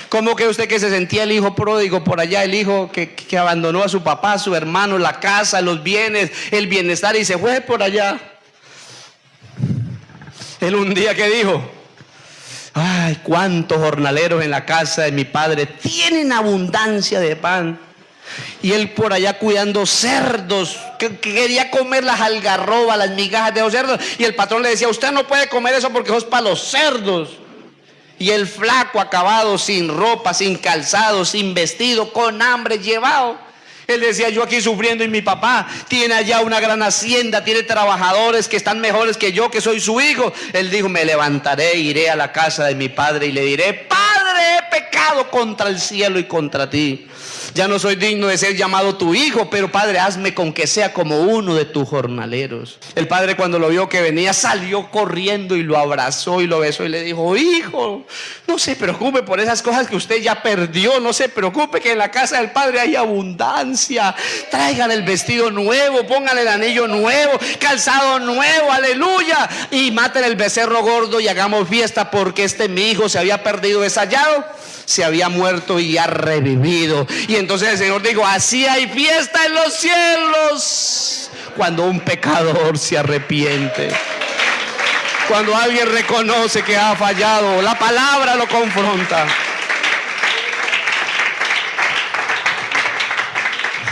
¿Cómo que usted que se sentía el hijo pródigo por allá, el hijo que abandonó a su papá, a su hermano, la casa, los bienes, el bienestar y se fue por allá? Él un día que dijo, ay, cuántos jornaleros en la casa de mi padre tienen abundancia de pan. Y él por allá cuidando cerdos, que quería comer las algarrobas, las migajas de los cerdos. Y el patrón le decía, usted no puede comer eso porque eso es para los cerdos. Y el flaco acabado, sin ropa, sin calzado, sin vestido, con hambre, llevado. Él decía, yo aquí sufriendo y mi papá tiene allá una gran hacienda, tiene trabajadores que están mejores que yo, que soy su hijo. Él dijo, me levantaré, iré a la casa de mi padre y le diré, Padre, he pecado contra el cielo y contra ti. Ya no soy digno de ser llamado tu hijo, pero Padre, hazme con que sea como uno de tus jornaleros. El padre, cuando lo vio que venía, salió corriendo y lo abrazó y lo besó y le dijo, hijo, no se preocupe por esas cosas que usted ya perdió, no se preocupe que en la casa del Padre hay abundancia. Traigan el vestido nuevo, pongan el anillo nuevo, calzado nuevo, aleluya, y maten el becerro gordo y hagamos fiesta, porque mi hijo se había perdido, desayado, se había muerto y ha revivido. Y entonces el Señor dijo, así hay fiesta en los cielos cuando un pecador se arrepiente, cuando alguien reconoce que ha fallado. La palabra lo confronta.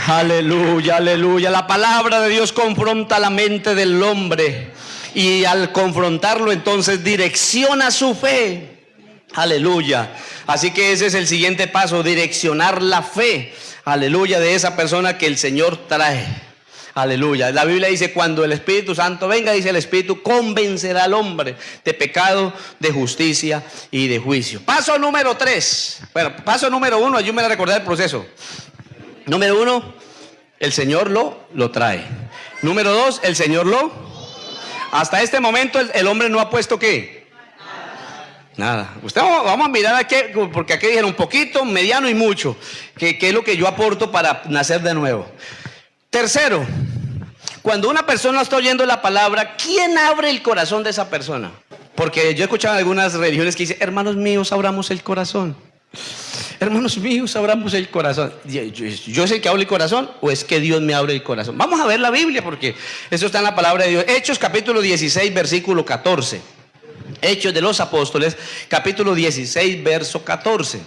Aleluya, aleluya. La palabra de Dios confronta la mente del hombre, y al confrontarlo entonces direcciona su fe. Aleluya. Así que ese es el siguiente paso, direccionar la fe, aleluya, de esa persona que el Señor trae. Aleluya. La Biblia dice, cuando el Espíritu Santo venga, dice el Espíritu, convencerá al hombre de pecado, de justicia y de juicio. Paso número 3. Bueno, paso número 1, ayúdame a recordar el proceso. Número 1, el Señor lo trae. Número 2, el Señor hasta este momento el hombre no ha puesto ¿qué? Nada. Vamos a mirar aquí, porque aquí dijeron un poquito, mediano y mucho, que es lo que yo aporto para nacer de nuevo. Tercero, cuando una persona está oyendo la palabra, ¿quién abre el corazón de esa persona? Porque yo he escuchado en algunas religiones que dicen, hermanos míos, abramos el corazón. Hermanos míos, abramos el corazón. ¿Yo sé que abre el corazón o es que Dios me abre el corazón? Vamos a ver la Biblia, porque eso está en la palabra de Dios. Hechos capítulo 16, versículo 14. Hechos de los Apóstoles, capítulo 16, verso 14.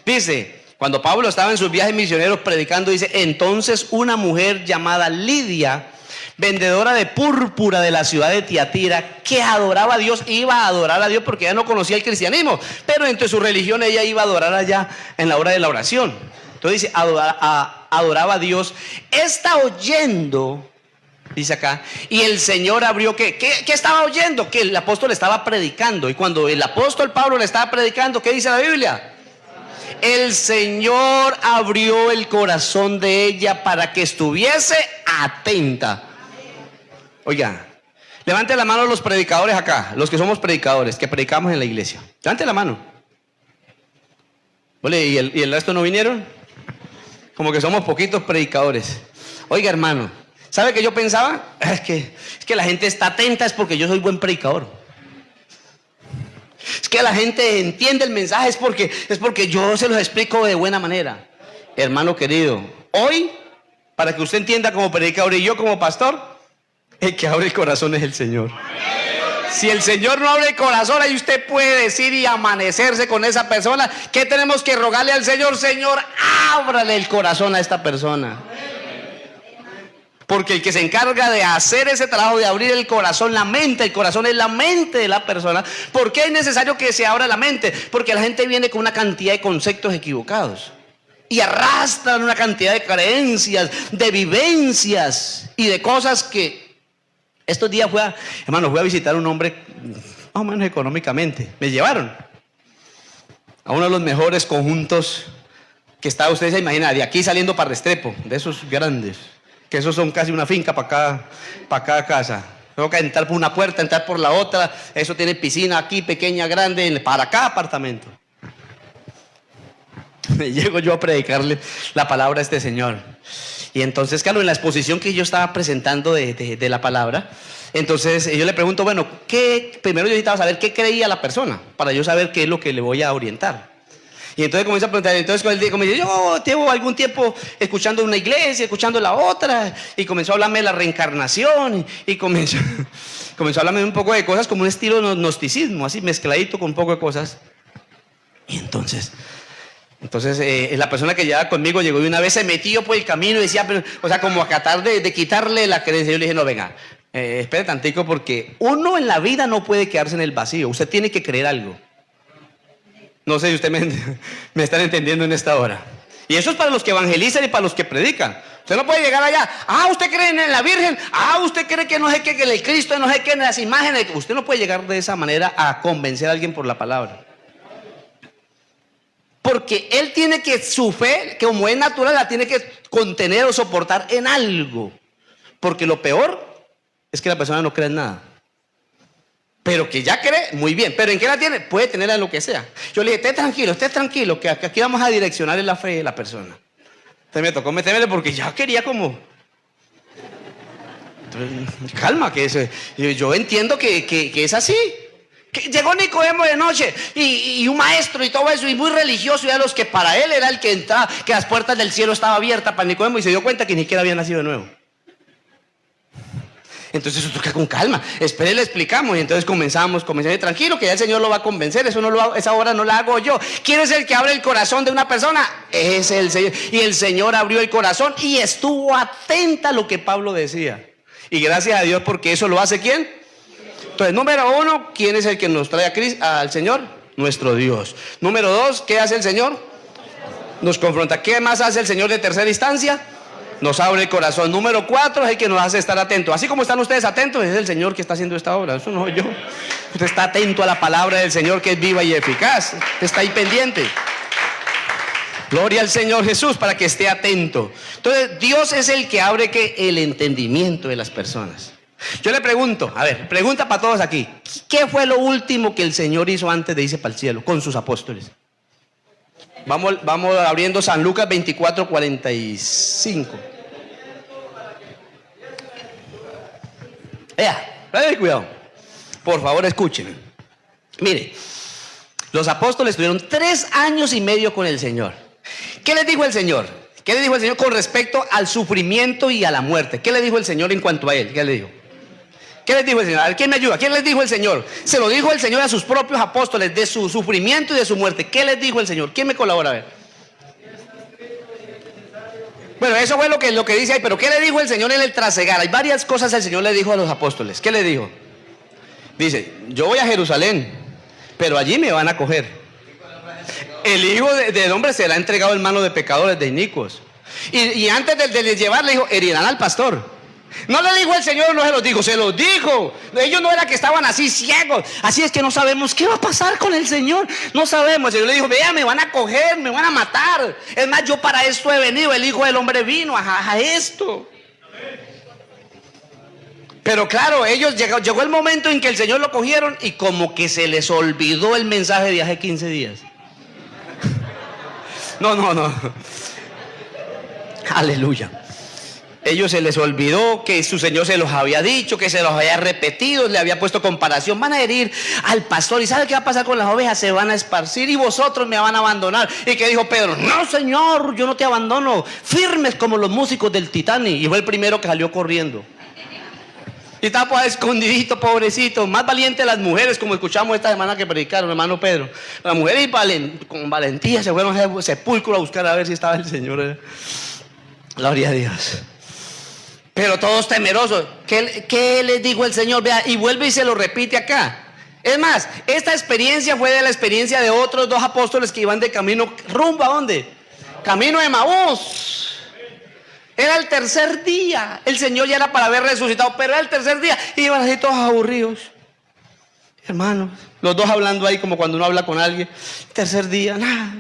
Dice, cuando Pablo estaba en sus viajes misioneros predicando, dice, entonces una mujer llamada Lidia, vendedora de púrpura de la ciudad de Tiatira, que adoraba a Dios, iba a adorar a Dios porque ella no conocía el cristianismo, pero entre su religión ella iba a adorar allá en la hora de la oración. Entonces dice, adoraba a Dios, está oyendo, dice acá, y el Señor abrió, ¿qué estaba oyendo? Que el apóstol estaba predicando. Y cuando el apóstol Pablo le estaba predicando, ¿qué dice la Biblia? El Señor abrió el corazón de ella para que estuviese atenta. Oiga, levante la mano los predicadores acá, los que somos predicadores, que predicamos en la iglesia. Levante la mano. Ole, ¿y el resto no vinieron? Como que somos poquitos predicadores. Oiga, hermano, ¿sabe qué yo pensaba? Es que la gente está atenta, es porque yo soy buen predicador. Es que la gente entiende el mensaje, es porque yo se los explico de buena manera. Hermano querido, hoy, para que usted entienda como predicador y yo como pastor, el que abre el corazón es el Señor. Si el Señor no abre el corazón, ahí usted puede decir y amanecerse con esa persona. ¿Qué tenemos que rogarle al Señor? Señor, ábrale el corazón a esta persona. Porque el que se encarga de hacer ese trabajo, de abrir el corazón, la mente, el corazón es la mente de la persona. ¿Por qué es necesario que se abra la mente? Porque la gente viene con una cantidad de conceptos equivocados y arrastran una cantidad de creencias, de vivencias y de cosas que estos días fui a visitar a un hombre más o menos económicamente. Me llevaron a uno de los mejores conjuntos que está, ustedes se imaginan, de aquí saliendo para Restrepo, de esos grandes, que esos son casi una finca para cada casa. Tengo que entrar por una puerta, entrar por la otra. Eso tiene piscina aquí, pequeña, grande, para cada apartamento. Llego yo a predicarle la palabra a este señor. Y entonces, claro, en la exposición que yo estaba presentando de la palabra, entonces yo le pregunto, bueno, primero yo necesitaba saber qué creía la persona, para yo saber qué es lo que le voy a orientar. Y entonces comienza a preguntar, entonces él dice, yo llevo algún tiempo escuchando una iglesia, escuchando la otra, y comenzó a hablarme de la reencarnación, y comenzó a hablarme un poco de cosas como un estilo gnosticismo, así mezcladito con un poco de cosas. Y entonces la persona que llevaba conmigo llegó y una vez se metió por el camino y decía, pero, o sea, como a tratar de quitarle la creencia. Yo le dije, no, venga, espere tantico, porque uno en la vida no puede quedarse en el vacío, usted tiene que creer algo. No sé si usted me están entendiendo en esta hora. Y eso es para los que evangelizan y para los que predican. Usted no puede llegar allá, usted cree en la Virgen, usted cree que no sé qué, que el Cristo, no sé qué, en las imágenes. Usted no puede llegar de esa manera a convencer a alguien por la palabra. Porque él tiene que, su fe, como es natural, la tiene que contener o soportar en algo. Porque lo peor es que la persona no cree en nada. Pero que ya cree, muy bien. ¿Pero en qué la tiene? Puede tenerla en lo que sea. Yo le dije, esté tranquilo, que aquí vamos a direccionar en la fe de la persona. Entonces me tocó meterme porque ya quería como... Entonces, calma, que yo entiendo que es así. Que llegó Nicodemo de noche y un maestro y todo eso, y muy religioso, y a los que para él era el que entraba, que las puertas del cielo estaban abiertas para Nicodemo, y se dio cuenta que ni siquiera había nacido de nuevo. Entonces eso toca con calma, espere, le explicamos, y entonces comenzamos, tranquilo, que ya el Señor lo va a convencer, esa obra no la hago yo. ¿Quién es el que abre el corazón de una persona? Es el Señor. Y el Señor abrió el corazón y estuvo atenta a lo que Pablo decía. Y gracias a Dios, porque eso lo hace ¿quién? Entonces, número uno, ¿quién es el que nos trae al Señor? Nuestro Dios. Número dos, ¿qué hace el Señor? Nos confronta. ¿Qué más hace el Señor de tercera instancia? Nos abre el corazón. Número cuatro, es el que nos hace estar atentos. Así como están ustedes atentos, es el Señor que está haciendo esta obra. Eso no soy yo. Usted está atento a la palabra del Señor, que es viva y eficaz. Usted está ahí pendiente. Gloria al Señor Jesús, para que esté atento. Entonces, Dios es el que abre el entendimiento de las personas. Yo le pregunto, a ver, pregunta para todos aquí, ¿qué fue lo último que el Señor hizo antes de irse para el cielo con sus apóstoles? Vamos abriendo San Lucas 24:45. Cuidado, por favor escuchen. Mire, los apóstoles estuvieron 3 años y medio con el Señor. ¿Qué les dijo el Señor? ¿Qué le dijo el Señor con respecto al sufrimiento y a la muerte? ¿Qué le dijo el Señor en cuanto a él? ¿Qué le dijo? ¿Qué les dijo el Señor? A ver, ¿quién me ayuda? ¿Quién les dijo el Señor? Se lo dijo el Señor a sus propios apóstoles, de su sufrimiento y de su muerte. ¿Qué les dijo el Señor? ¿Quién me colabora? A ver. Bueno, eso fue lo que dice ahí, pero ¿qué le dijo el Señor en el trasegar? Hay varias cosas el Señor le dijo a los apóstoles. ¿Qué le dijo? Dice, yo voy a Jerusalén, pero allí me van a coger. El Hijo del Hombre será entregado en manos de pecadores, de inicuos. Y antes de llevar, le dijo, herirán al pastor. No le dijo el Señor, no se los dijo, se los dijo. Ellos no era que estaban así ciegos. Así es que no sabemos qué va a pasar con el Señor. No sabemos. El Señor le dijo, vea, me van a coger, me van a matar. Es más, yo para esto he venido. El Hijo del Hombre vino a esto. Pero claro, llegó el momento en que el Señor lo cogieron y como que se les olvidó el mensaje de hace 15 días. No. Aleluya. Ellos se les olvidó que su Señor se los había dicho, que se los había repetido, le había puesto comparación. Van a herir al pastor y ¿sabe qué va a pasar con las ovejas? Se van a esparcir y vosotros me van a abandonar. ¿Y qué dijo Pedro? No, Señor, yo no te abandono. Firmes como los músicos del Titanic. Y fue el primero que salió corriendo. Y estaba pues escondidito, pobrecito. Más valiente las mujeres, como escuchamos esta semana que predicaron, hermano Pedro. Las mujeres con valentía se fueron a sepulcro a buscar a ver si estaba el Señor. Gloria a Dios. Pero todos temerosos. ¿Qué les dijo el Señor? Vea, y vuelve y se lo repite acá. Es más, esta experiencia fue de la experiencia de otros 2 apóstoles que iban de camino, rumbo ¿a dónde? Camino de Maús. Era el tercer día. El Señor ya era para haber resucitado, pero era el tercer día. Iban así todos aburridos. Hermanos, los 2 hablando ahí como cuando uno habla con alguien. Tercer día, nada.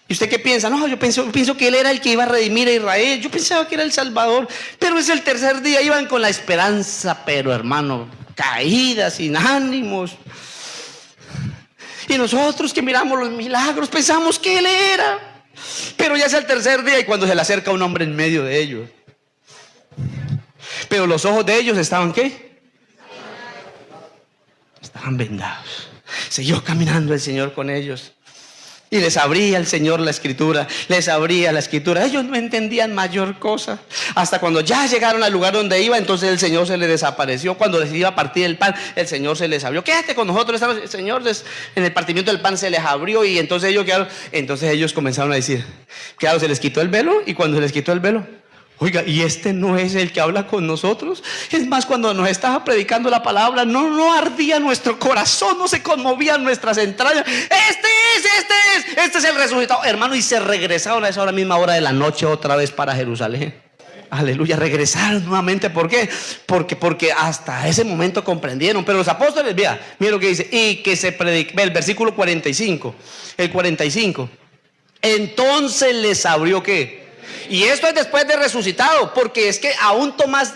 ¿Y usted qué piensa? No, yo pienso que Él era el que iba a redimir a Israel. Yo pensaba que era el Salvador. Pero es el tercer día, iban con la esperanza, pero hermano, caídas, sin ánimos. Y nosotros que miramos los milagros, pensamos que Él era. Pero ya es el tercer día y cuando se le acerca un hombre en medio de ellos. Pero los ojos de ellos estaban ¿qué? Estaban vendados. Siguió caminando el Señor con ellos. Y les abría el Señor la Escritura, les abría la Escritura. Ellos no entendían mayor cosa. Hasta cuando ya llegaron al lugar donde iba, entonces el Señor se les desapareció. Cuando les iba a partir el pan, el Señor se les abrió. Quédate con nosotros, el Señor en el partimiento del pan se les abrió. Y entonces ellos comenzaron a decir, claro, se les quitó el velo. Y cuando se les quitó el velo, oiga, ¿y este no es el que habla con nosotros? Es más, cuando nos estaba predicando la palabra, no ardía nuestro corazón, no se conmovían nuestras entrañas. Este es el resucitado, hermano. Y se regresaron a esa hora misma hora de la noche otra vez para Jerusalén. Aleluya, regresaron nuevamente. ¿Por qué? Porque hasta ese momento comprendieron. Pero los apóstoles, mira lo que dice. Y que se predicó, el versículo 45. El 45. Entonces les abrió ¿qué? Y esto es después de resucitado, porque es que aún Tomás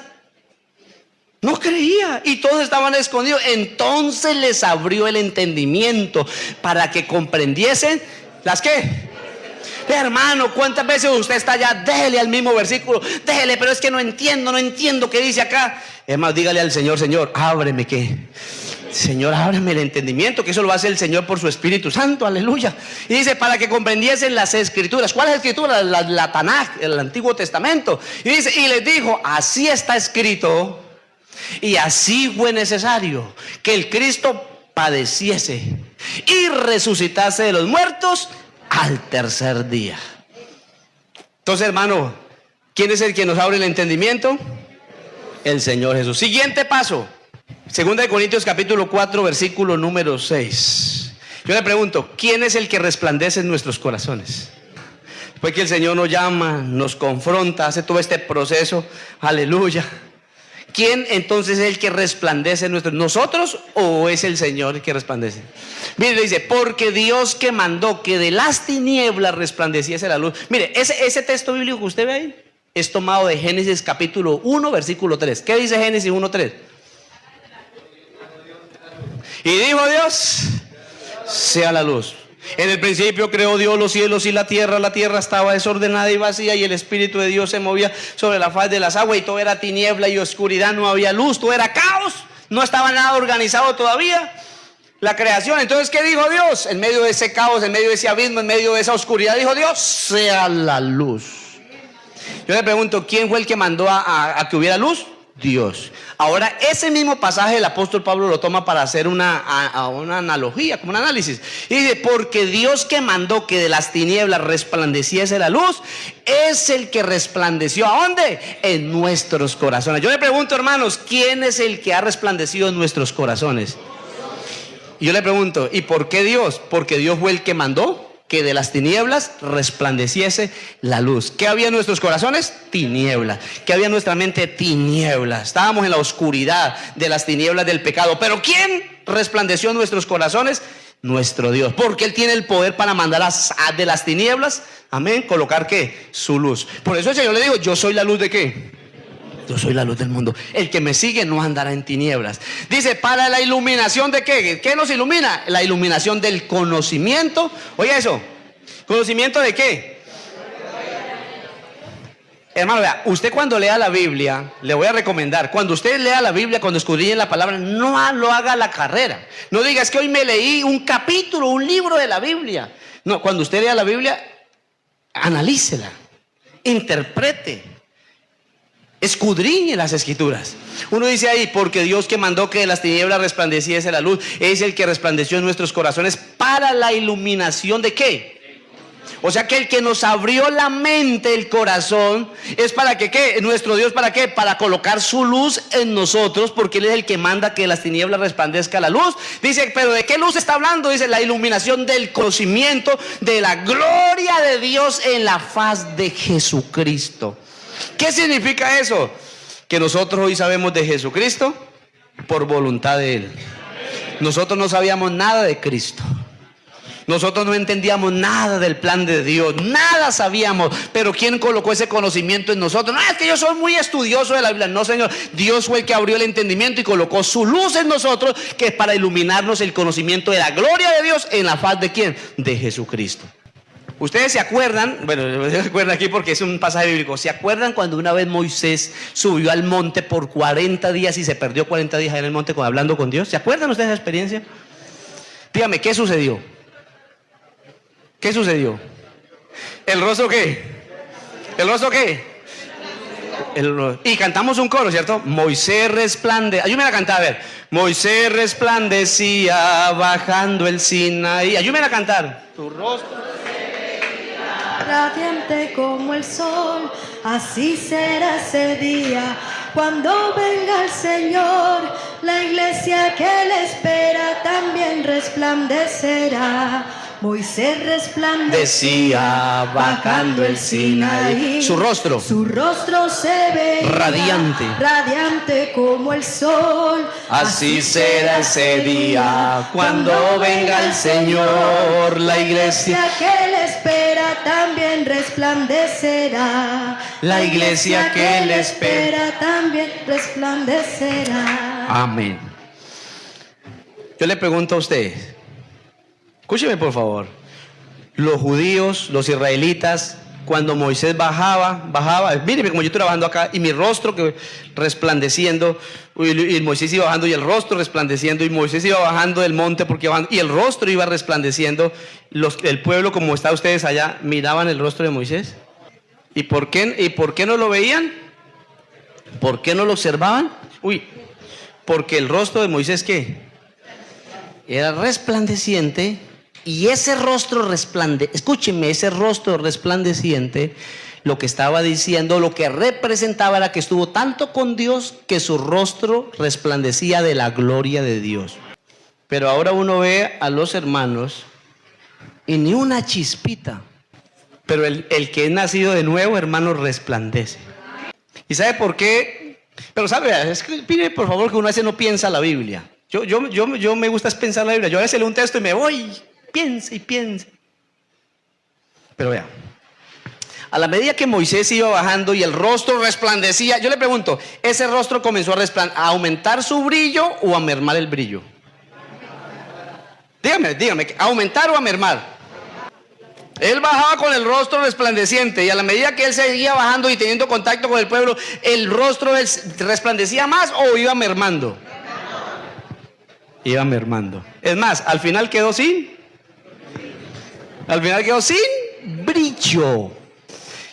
no creía y todos estaban escondidos. Entonces les abrió el entendimiento para que comprendiesen las ¿qué? Hermano, ¿cuántas veces usted está allá? Déjele al mismo versículo, déjele, pero es que no entiendo qué dice acá. Es más, dígale al Señor, Señor, ábreme ¿qué? Señor, ábreme el entendimiento, que eso lo hace el Señor por su Espíritu Santo, aleluya. Y dice, para que comprendiesen las Escrituras. ¿Cuáles Escrituras? La Tanaj, el Antiguo Testamento. Y dice, y les dijo, así está escrito, y así fue necesario que el Cristo padeciese y resucitase de los muertos al tercer día. Entonces, hermano, ¿quién es el que nos abre el entendimiento? El Señor Jesús. Siguiente paso. 2 Corintios capítulo 4 versículo número 6. Yo le pregunto, ¿quién es el que resplandece en nuestros corazones? Después que el Señor nos llama, nos confronta, hace todo este proceso, aleluya. ¿Quién entonces es el que resplandece en nuestros? ¿Nosotros o es el Señor el que resplandece? Mire, dice, porque Dios que mandó que de las tinieblas resplandeciese la luz. Mire, ese texto bíblico que usted ve ahí es tomado de Génesis capítulo 1 versículo 3. ¿Qué dice Génesis 1:3? Y dijo Dios, sea la luz. En el principio creó Dios los cielos y la tierra estaba desordenada y vacía y el Espíritu de Dios se movía sobre la faz de las aguas y todo era tiniebla y oscuridad, no había luz, todo era caos, no estaba nada organizado todavía, la creación. Entonces, ¿qué dijo Dios? En medio de ese caos, en medio de ese abismo, en medio de esa oscuridad, dijo Dios, sea la luz. Yo le pregunto, ¿quién fue el que mandó a que hubiera luz? Dios. Ahora ese mismo pasaje el apóstol Pablo lo toma para hacer una analogía, como un análisis. Y dice, porque Dios que mandó que de las tinieblas resplandeciese la luz, es el que resplandeció. ¿A dónde? En nuestros corazones. Yo le pregunto, hermanos, ¿quién es el que ha resplandecido en nuestros corazones? Y yo le pregunto, ¿y por qué Dios? Porque Dios fue el que mandó que de las tinieblas resplandeciese la luz. ¿Qué había en nuestros corazones? Tiniebla. ¿Qué había en nuestra mente? Tiniebla. Estábamos en la oscuridad de las tinieblas del pecado. ¿Pero quién resplandeció en nuestros corazones? Nuestro Dios. Porque Él tiene el poder para mandar de las tinieblas, amén, colocar ¿qué? Su luz. Por eso el Señor le dijo, yo soy la luz de ¿qué? Yo soy la luz del mundo. El que me sigue no andará en tinieblas. Dice, para la iluminación de ¿qué? ¿Qué nos ilumina? La iluminación del conocimiento. Oye eso. ¿Conocimiento de qué? Hermano, vea, usted cuando lea la Biblia, le voy a recomendar, cuando usted lea la Biblia, cuando escudriñe la palabra, no lo haga a la carrera. No diga, es que hoy me leí un capítulo, un libro de la Biblia. No, cuando usted lea la Biblia, analícela, interprete, escudriñe las Escrituras. Uno dice ahí, porque Dios que mandó que de las tinieblas resplandeciese la luz, es el que resplandeció en nuestros corazones para la iluminación ¿de qué? O sea que el que nos abrió la mente, el corazón, es para que ¿qué? Nuestro Dios, ¿para qué? Para colocar su luz en nosotros, porque Él es el que manda que de las tinieblas resplandezca la luz. Dice, pero ¿de qué luz está hablando? Dice, la iluminación del conocimiento de la gloria de Dios en la faz de Jesucristo. ¿Qué significa eso? Que nosotros hoy sabemos de Jesucristo por voluntad de Él. Nosotros no sabíamos nada de Cristo. Nosotros no entendíamos nada del plan de Dios, nada sabíamos, pero ¿quién colocó ese conocimiento en nosotros? No, es que yo soy muy estudioso de la Biblia. No, Señor, Dios fue el que abrió el entendimiento y colocó su luz en nosotros, que es para iluminarnos el conocimiento de la gloria de Dios en la faz de ¿quién? De Jesucristo. Ustedes se acuerdan, bueno, se acuerdan aquí porque es un pasaje bíblico, ¿se acuerdan cuando una vez Moisés subió al monte por 40 días y se perdió 40 días en el monte hablando con Dios? ¿Se acuerdan ustedes de esa experiencia? Dígame, ¿qué sucedió? ¿Qué sucedió? ¿El rostro qué? ¿El rostro qué? Y cantamos un coro, ¿cierto? Moisés resplandecía. Ayúdame a cantar, a ver. Moisés resplandecía bajando el Sinaí. Ayúdame a cantar. Tu rostro radiante como el sol, así será ese día cuando venga el Señor. La iglesia que le espera también resplandecerá. Moisés resplandecía bajando el Sinaí. Su rostro Se ve radiante como el sol. Así será ese día cuando venga el Señor. La iglesia que le espera también resplandecerá. La iglesia que le espera también resplandecerá. Amén. Yo le pregunto a usted, escúcheme por favor, los judíos, los israelitas, cuando Moisés bajaba, míreme como yo estoy trabajando acá y mi rostro que resplandeciendo, y Moisés iba bajando y el rostro resplandeciendo, y Moisés iba bajando del monte porque y el rostro iba resplandeciendo. El pueblo, como está ustedes allá, miraban el rostro de Moisés. ¿Y por qué no lo veían? ¿Por qué no lo observaban? Porque el rostro de Moisés ¿qué? Era resplandeciente. Y ese rostro escúcheme, ese rostro resplandeciente, lo que estaba diciendo, lo que representaba era que estuvo tanto con Dios que su rostro resplandecía de la gloria de Dios. Pero ahora uno ve a los hermanos y ni una chispita. Pero el que es nacido de nuevo, hermano, resplandece. ¿Y sabe por qué? Pero sabe, es que pide por favor que uno a veces no piensa la Biblia. Yo me gusta pensar la Biblia. Yo a veces leo un texto y me voy. Piensa y piensa. Pero vea, a la medida que Moisés iba bajando y el rostro resplandecía, yo le pregunto, ¿ese rostro comenzó a aumentar su brillo o a mermar el brillo? Dígame, ¿a aumentar o a mermar? Él bajaba con el rostro resplandeciente y a la medida que él seguía bajando y teniendo contacto con el pueblo, ¿el rostro resplandecía más o iba mermando? Iba mermando. Es más, al final quedó sin brillo.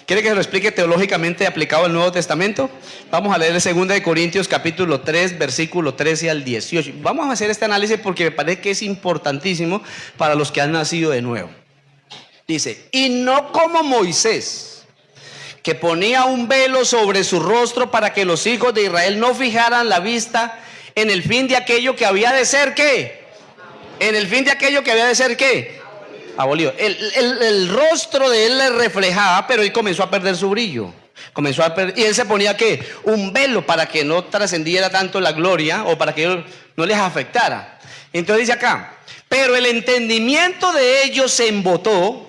¿Quiere que se lo explique teológicamente aplicado al Nuevo Testamento? Vamos a leer el 2 de Corintios capítulo 3, versículo 13 al 18. Vamos a hacer este análisis porque me parece que es importantísimo para los que han nacido de nuevo. Dice, y no como Moisés, que ponía un velo sobre su rostro para que los hijos de Israel no fijaran la vista en el fin de aquello que había de ser, ¿qué? En el fin de aquello que había de ser, ¿qué? Abolido. El rostro de él le reflejaba, pero él comenzó a perder su brillo. Y él se ponía, ¿qué? Un velo para que no trascendiera tanto la gloria o para que no les afectara. Entonces dice acá, pero el entendimiento de ellos se embotó.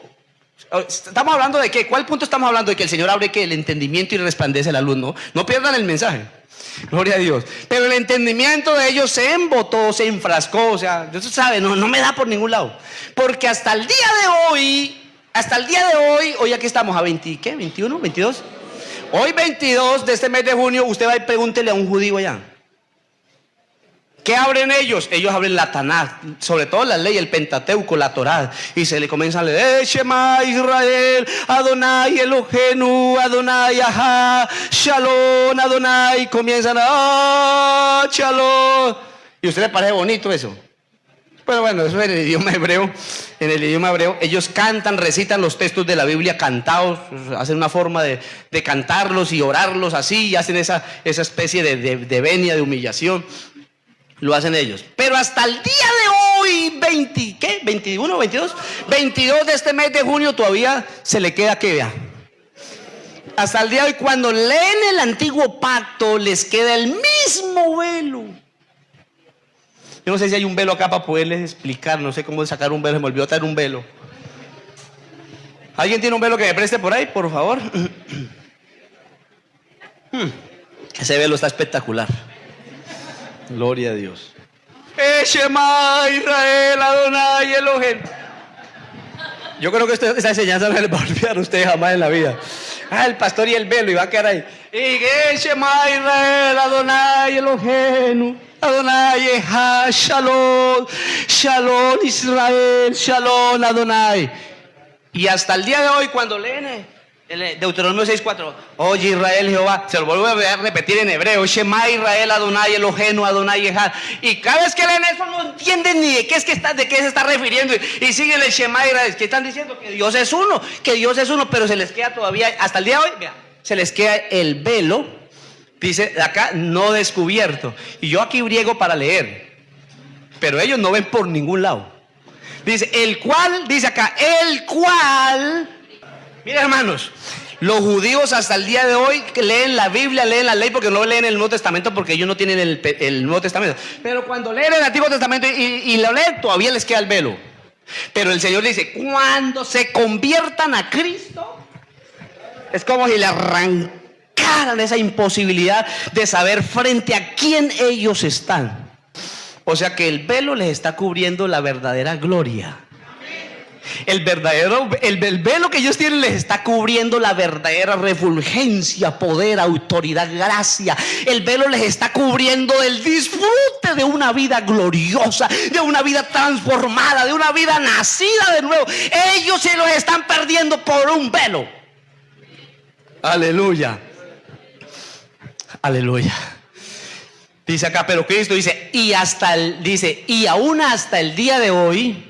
Estamos hablando de qué, ¿cuál punto estamos hablando? De que el Señor abre que el entendimiento y resplandece la luz, no pierdan el mensaje. Gloria a Dios. Pero el entendimiento de ellos se embotó, se enfrascó, o sea, Dios sabe, no me da por ningún lado. Porque hasta el día de hoy Hasta el día de hoy aquí estamos a 20, ¿qué? ¿21? ¿22? Hoy 22 de este mes de junio, usted va y pregúntele a un judío allá. ¿Qué abren ellos? Ellos abren la Tanaj, sobre todo la ley, el Pentateuco, la Torá, y se le comienzan a leer Shema Israel, Adonai Elohenu, Adonai Aha, Shalom Adonai, comienzan a Shalom. ¿Y a usted le parece bonito eso? Pero bueno, eso en el idioma hebreo. En el idioma hebreo, ellos cantan, recitan los textos de la Biblia cantados, hacen una forma de cantarlos y orarlos así, y hacen esa especie de venia, de humillación. Lo hacen ellos. Pero hasta el día de hoy, 20, ¿qué? ¿21, 22? 22 de este mes de junio todavía se le queda que vea. Hasta el día de hoy, cuando leen el antiguo pacto, les queda el mismo velo. Yo no sé si hay un velo acá para poderles explicar, no sé cómo sacar un velo, se me olvidó traer un velo. ¿Alguien tiene un velo que me preste por ahí, por favor? Ese velo está espectacular. Gloria a Dios. Shema Israel, Adonai Elohim. Yo creo que esa enseñanza no les va a olvidar a ustedes jamás en la vida. El pastor y el velo, y va a quedar ahí. Y Shema Israel, Adonai Elohim, Adonai Eha, Shalom, Shalom Israel, Shalom Adonai. Y hasta el día de hoy, cuando leen Deuteronomio 6:4, oye Israel Jehová, se lo vuelvo a repetir en hebreo, Shema Israel, Adonai Elohenu, Adonai Echad. Y cada vez que leen eso no entienden ni de qué se está refiriendo. Y siguen el Shema Israel, que están diciendo que Dios es uno, pero se les queda todavía, hasta el día de hoy, vea, se les queda el velo, dice acá, no descubierto. Y yo aquí griego para leer, pero ellos no ven por ningún lado. Dice, el cual, dice acá, el cual. Mira, hermanos, los judíos hasta el día de hoy que leen la Biblia, leen la ley, porque no leen el Nuevo Testamento, porque ellos no tienen el Nuevo Testamento. Pero cuando leen el Antiguo Testamento y lo leen, todavía les queda el velo. Pero el Señor dice, cuando se conviertan a Cristo, es como si le arrancaran esa imposibilidad de saber frente a quién ellos están. O sea que el velo les está cubriendo la verdadera gloria. El velo que ellos tienen les está cubriendo la verdadera refulgencia, poder, autoridad, gracia. El velo les está cubriendo el disfrute de una vida gloriosa, de una vida transformada, de una vida nacida de nuevo. Ellos se los están perdiendo por un velo. Aleluya. Aleluya. Dice acá, pero Cristo dice, y aún hasta el día de hoy,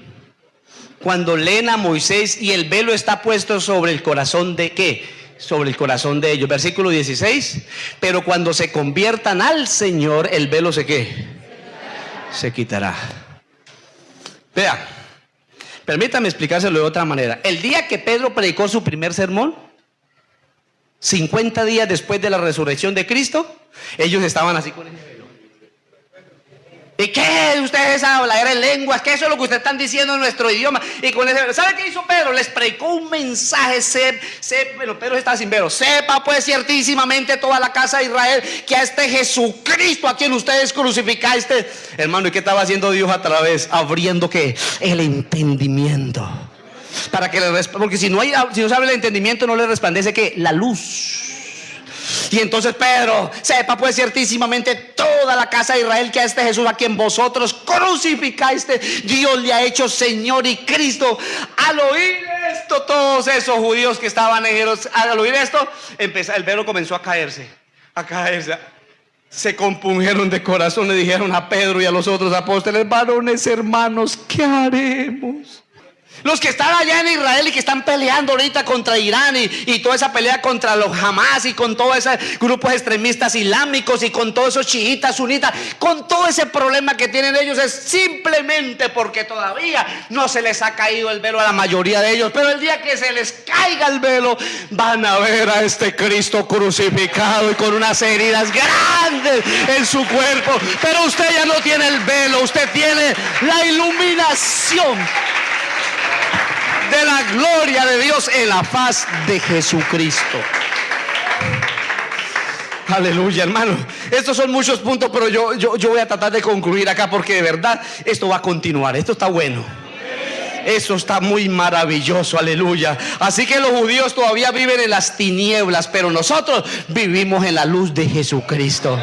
cuando leen a Moisés y el velo está puesto sobre el corazón de ¿qué? Sobre el corazón de ellos. Versículo 16. Pero cuando se conviertan al Señor, el velo se ¿qué? Se quitará. Vea, permítame explicárselo de otra manera. El día que Pedro predicó su primer sermón, 50 días después de la resurrección de Cristo, ellos estaban así con ese velo. ¿Y qué? Ustedes hablan en lenguas, que eso es lo que ustedes están diciendo en nuestro idioma. Y con ese, ¿sabe qué hizo Pedro? Les predicó un mensaje. Bueno, Pedro está sin velo. Sepa pues ciertísimamente toda la casa de Israel que a este Jesucristo a quien ustedes crucificaste. Hermano, ¿y qué estaba haciendo Dios a través? Abriendo ¿qué? El entendimiento. Para que porque si no se abre el entendimiento, no le resplandece ¿qué? La luz. Y entonces Pedro, sepa pues ciertísimamente toda la casa de Israel que a este Jesús a quien vosotros crucificaste, Dios le ha hecho Señor y Cristo. Al oír esto, todos esos judíos que estaban en Jerusalén, al oír esto, el velo comenzó a caerse. Se compungieron de corazón, le dijeron a Pedro y a los otros apóstoles, varones hermanos, ¿qué haremos? Los que están allá en Israel y que están peleando ahorita contra Irán y toda esa pelea contra los Hamas y con todos esos grupos extremistas islámicos y con todos esos chiitas, sunitas, con todo ese problema que tienen ellos, es simplemente porque todavía no se les ha caído el velo a la mayoría de ellos. Pero el día que se les caiga el velo, van a ver a este Cristo crucificado y con unas heridas grandes en su cuerpo. Pero usted ya no tiene el velo, usted tiene la iluminación de la gloria de Dios en la faz de Jesucristo. Aleluya, hermano. Estos son muchos puntos, pero yo voy a tratar de concluir acá porque de verdad esto va a continuar. Esto está bueno. Eso está muy maravilloso, aleluya. Así que los judíos todavía viven en las tinieblas, pero nosotros vivimos en la luz de Jesucristo.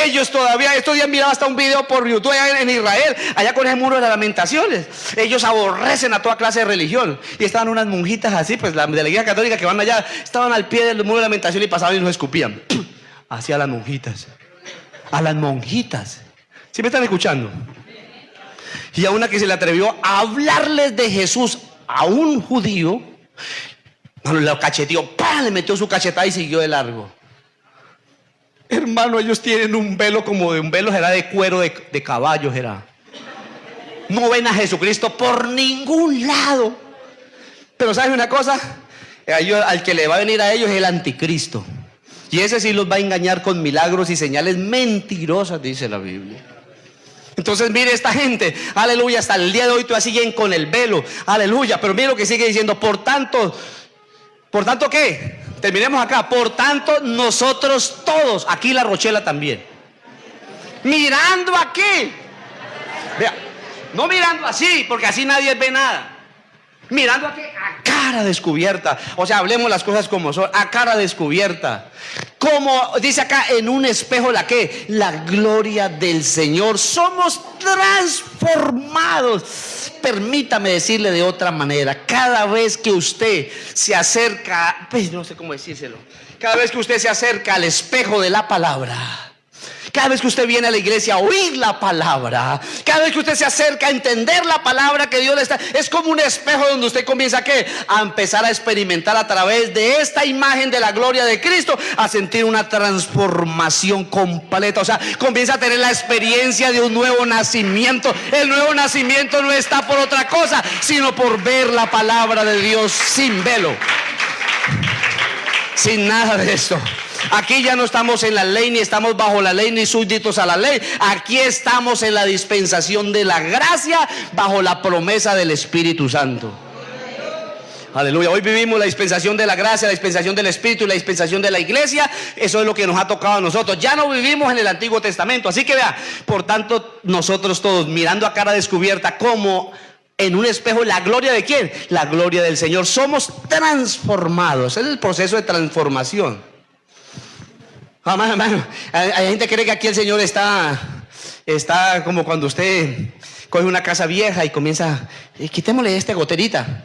Ellos todavía, estos días miraba hasta un video por YouTube allá en Israel, allá con ese muro de las lamentaciones. Ellos aborrecen a toda clase de religión. Y estaban unas monjitas así, pues de la iglesia católica que van allá, estaban al pie del muro de lamentación y pasaban y nos escupían. Hacia las monjitas. A las monjitas. ¿Sí me están escuchando? Y a una que se le atrevió a hablarles de Jesús a un judío, bueno, lo cacheteó, ¡pam!, le metió su cachetada y siguió de largo. Hermano, ellos tienen un velo como de un velo, será de cuero de caballo, será. No ven a Jesucristo por ningún lado. Pero ¿sabes una cosa? Al que le va a venir a ellos es el anticristo. Y ese sí los va a engañar con milagros y señales mentirosas, dice la Biblia. Entonces mire esta gente, aleluya, hasta el día de hoy todavía siguen con el velo, aleluya. Pero mire lo que sigue diciendo, por tanto, ¿qué? Terminemos acá. Por tanto, nosotros todos, aquí la Rochela también, mirando aquí, vea, no mirando así, porque así nadie ve nada. Mirando aquí a cara descubierta. O sea, hablemos las cosas como son, a cara descubierta. Como dice acá, en un espejo, ¿la qué? La gloria del Señor. Somos transformados. Permítame decirle de otra manera. Cada vez que usted se acerca, pues no sé cómo decírselo. Cada vez que usted se acerca al espejo de la palabra, cada vez que usted viene a la iglesia a oír la palabra, cada vez que usted se acerca a entender la palabra que Dios le está, es como un espejo donde usted comienza a empezar a experimentar a través de esta imagen de la gloria de Cristo, a sentir una transformación completa. O sea, comienza a tener la experiencia de un nuevo nacimiento. El nuevo nacimiento no está por otra cosa, sino por ver la palabra de Dios sin velo, sin nada de esto. Aquí ya no estamos en la ley, ni estamos bajo la ley, ni súbditos a la ley. Aquí estamos en la dispensación de la gracia, bajo la promesa del Espíritu Santo. Aleluya. Hoy vivimos la dispensación de la gracia, la dispensación del Espíritu y la dispensación de la iglesia. Eso es lo que nos ha tocado a nosotros. Ya no vivimos en el Antiguo Testamento. Así que vea, por tanto, nosotros todos mirando a cara descubierta como en un espejo, ¿la gloria de quién? La gloria del Señor. Somos transformados. Es el proceso de transformación. Hermano, hay gente que cree que aquí el Señor está como cuando usted coge una casa vieja y comienza, quitémosle esta goterita.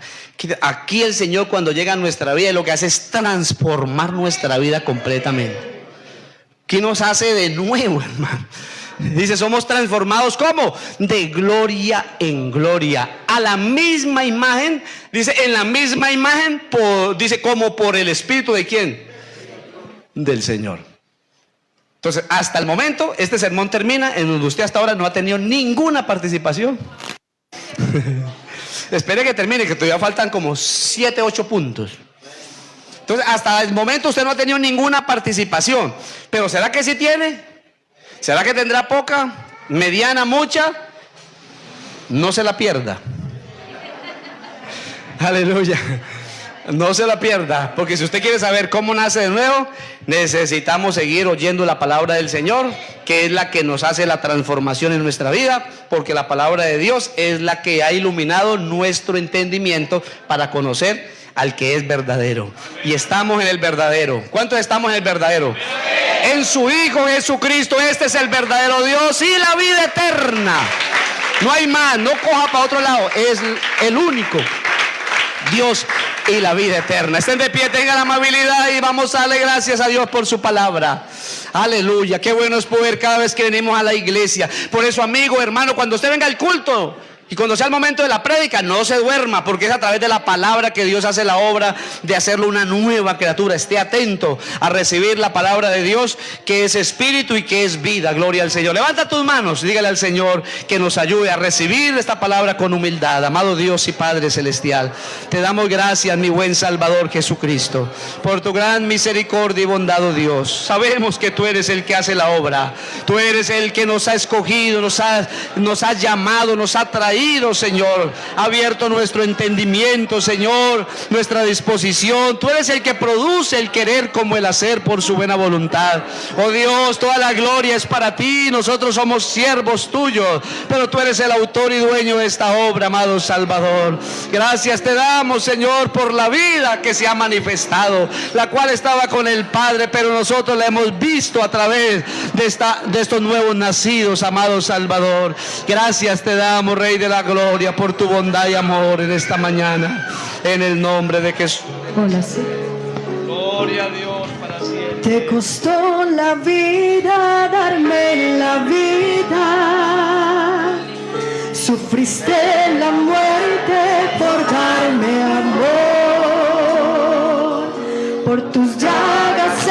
Aquí el Señor, cuando llega a nuestra vida, lo que hace es transformar nuestra vida completamente. ¿Qué nos hace de nuevo, hermano? Dice, somos transformados ¿cómo? De gloria en gloria, a la misma imagen. Dice, en la misma imagen, dice, como por el Espíritu ¿de quién? Del Señor. Entonces, hasta el momento, este sermón termina en donde usted hasta ahora no ha tenido ninguna participación. Espere que termine, que todavía faltan como 7, 8 puntos. Entonces, hasta el momento usted no ha tenido ninguna participación. Pero ¿será que sí tiene? ¿Será que tendrá poca? ¿Mediana? ¿Mucha? No se la pierda. Aleluya. No se la pierda, porque si usted quiere saber cómo nace de nuevo, necesitamos seguir oyendo la palabra del Señor, que es la que nos hace la transformación en nuestra vida, porque la palabra de Dios es la que ha iluminado nuestro entendimiento para conocer al que es verdadero. Y estamos en el verdadero. ¿Cuántos estamos en el verdadero? En su Hijo Jesucristo. Este es el verdadero Dios y la vida eterna. No hay más, no coja para otro lado. Es el único Dios y la vida eterna. Estén de pie, tengan la amabilidad y vamos a darle gracias a Dios por su palabra. Aleluya, qué bueno es poder cada vez que venimos a la iglesia. Por eso, amigo, hermano, cuando usted venga al culto y cuando sea el momento de la prédica, no se duerma, porque es a través de la palabra que Dios hace la obra de hacerlo una nueva criatura. Esté atento a recibir la palabra de Dios, que es espíritu y que es vida. Gloria al Señor. Levanta tus manos, dígale al Señor que nos ayude a recibir esta palabra con humildad. Amado Dios y Padre Celestial, te damos gracias, mi buen Salvador Jesucristo, por tu gran misericordia y bondad, oh Dios. Sabemos que tú eres el que hace la obra. Tú eres el que nos ha escogido, nos ha llamado, nos ha traído traído, Señor, ha abierto nuestro entendimiento, Señor, nuestra disposición. Tú eres el que produce el querer como el hacer por su buena voluntad. Oh Dios, toda la gloria es para ti. Nosotros somos siervos tuyos, pero tú eres el autor y dueño de esta obra, amado Salvador. Gracias te damos, Señor, por la vida que se ha manifestado, la cual estaba con el Padre, pero nosotros la hemos visto a través de estos nuevos nacidos, amado Salvador. Gracias te damos, Rey de la Gloria, por tu bondad y amor en esta mañana, en el nombre de Jesús. Hola, sí. Gloria a Dios para siempre. Te costó la vida darme la vida, sufriste la muerte por darme amor, por tus llagas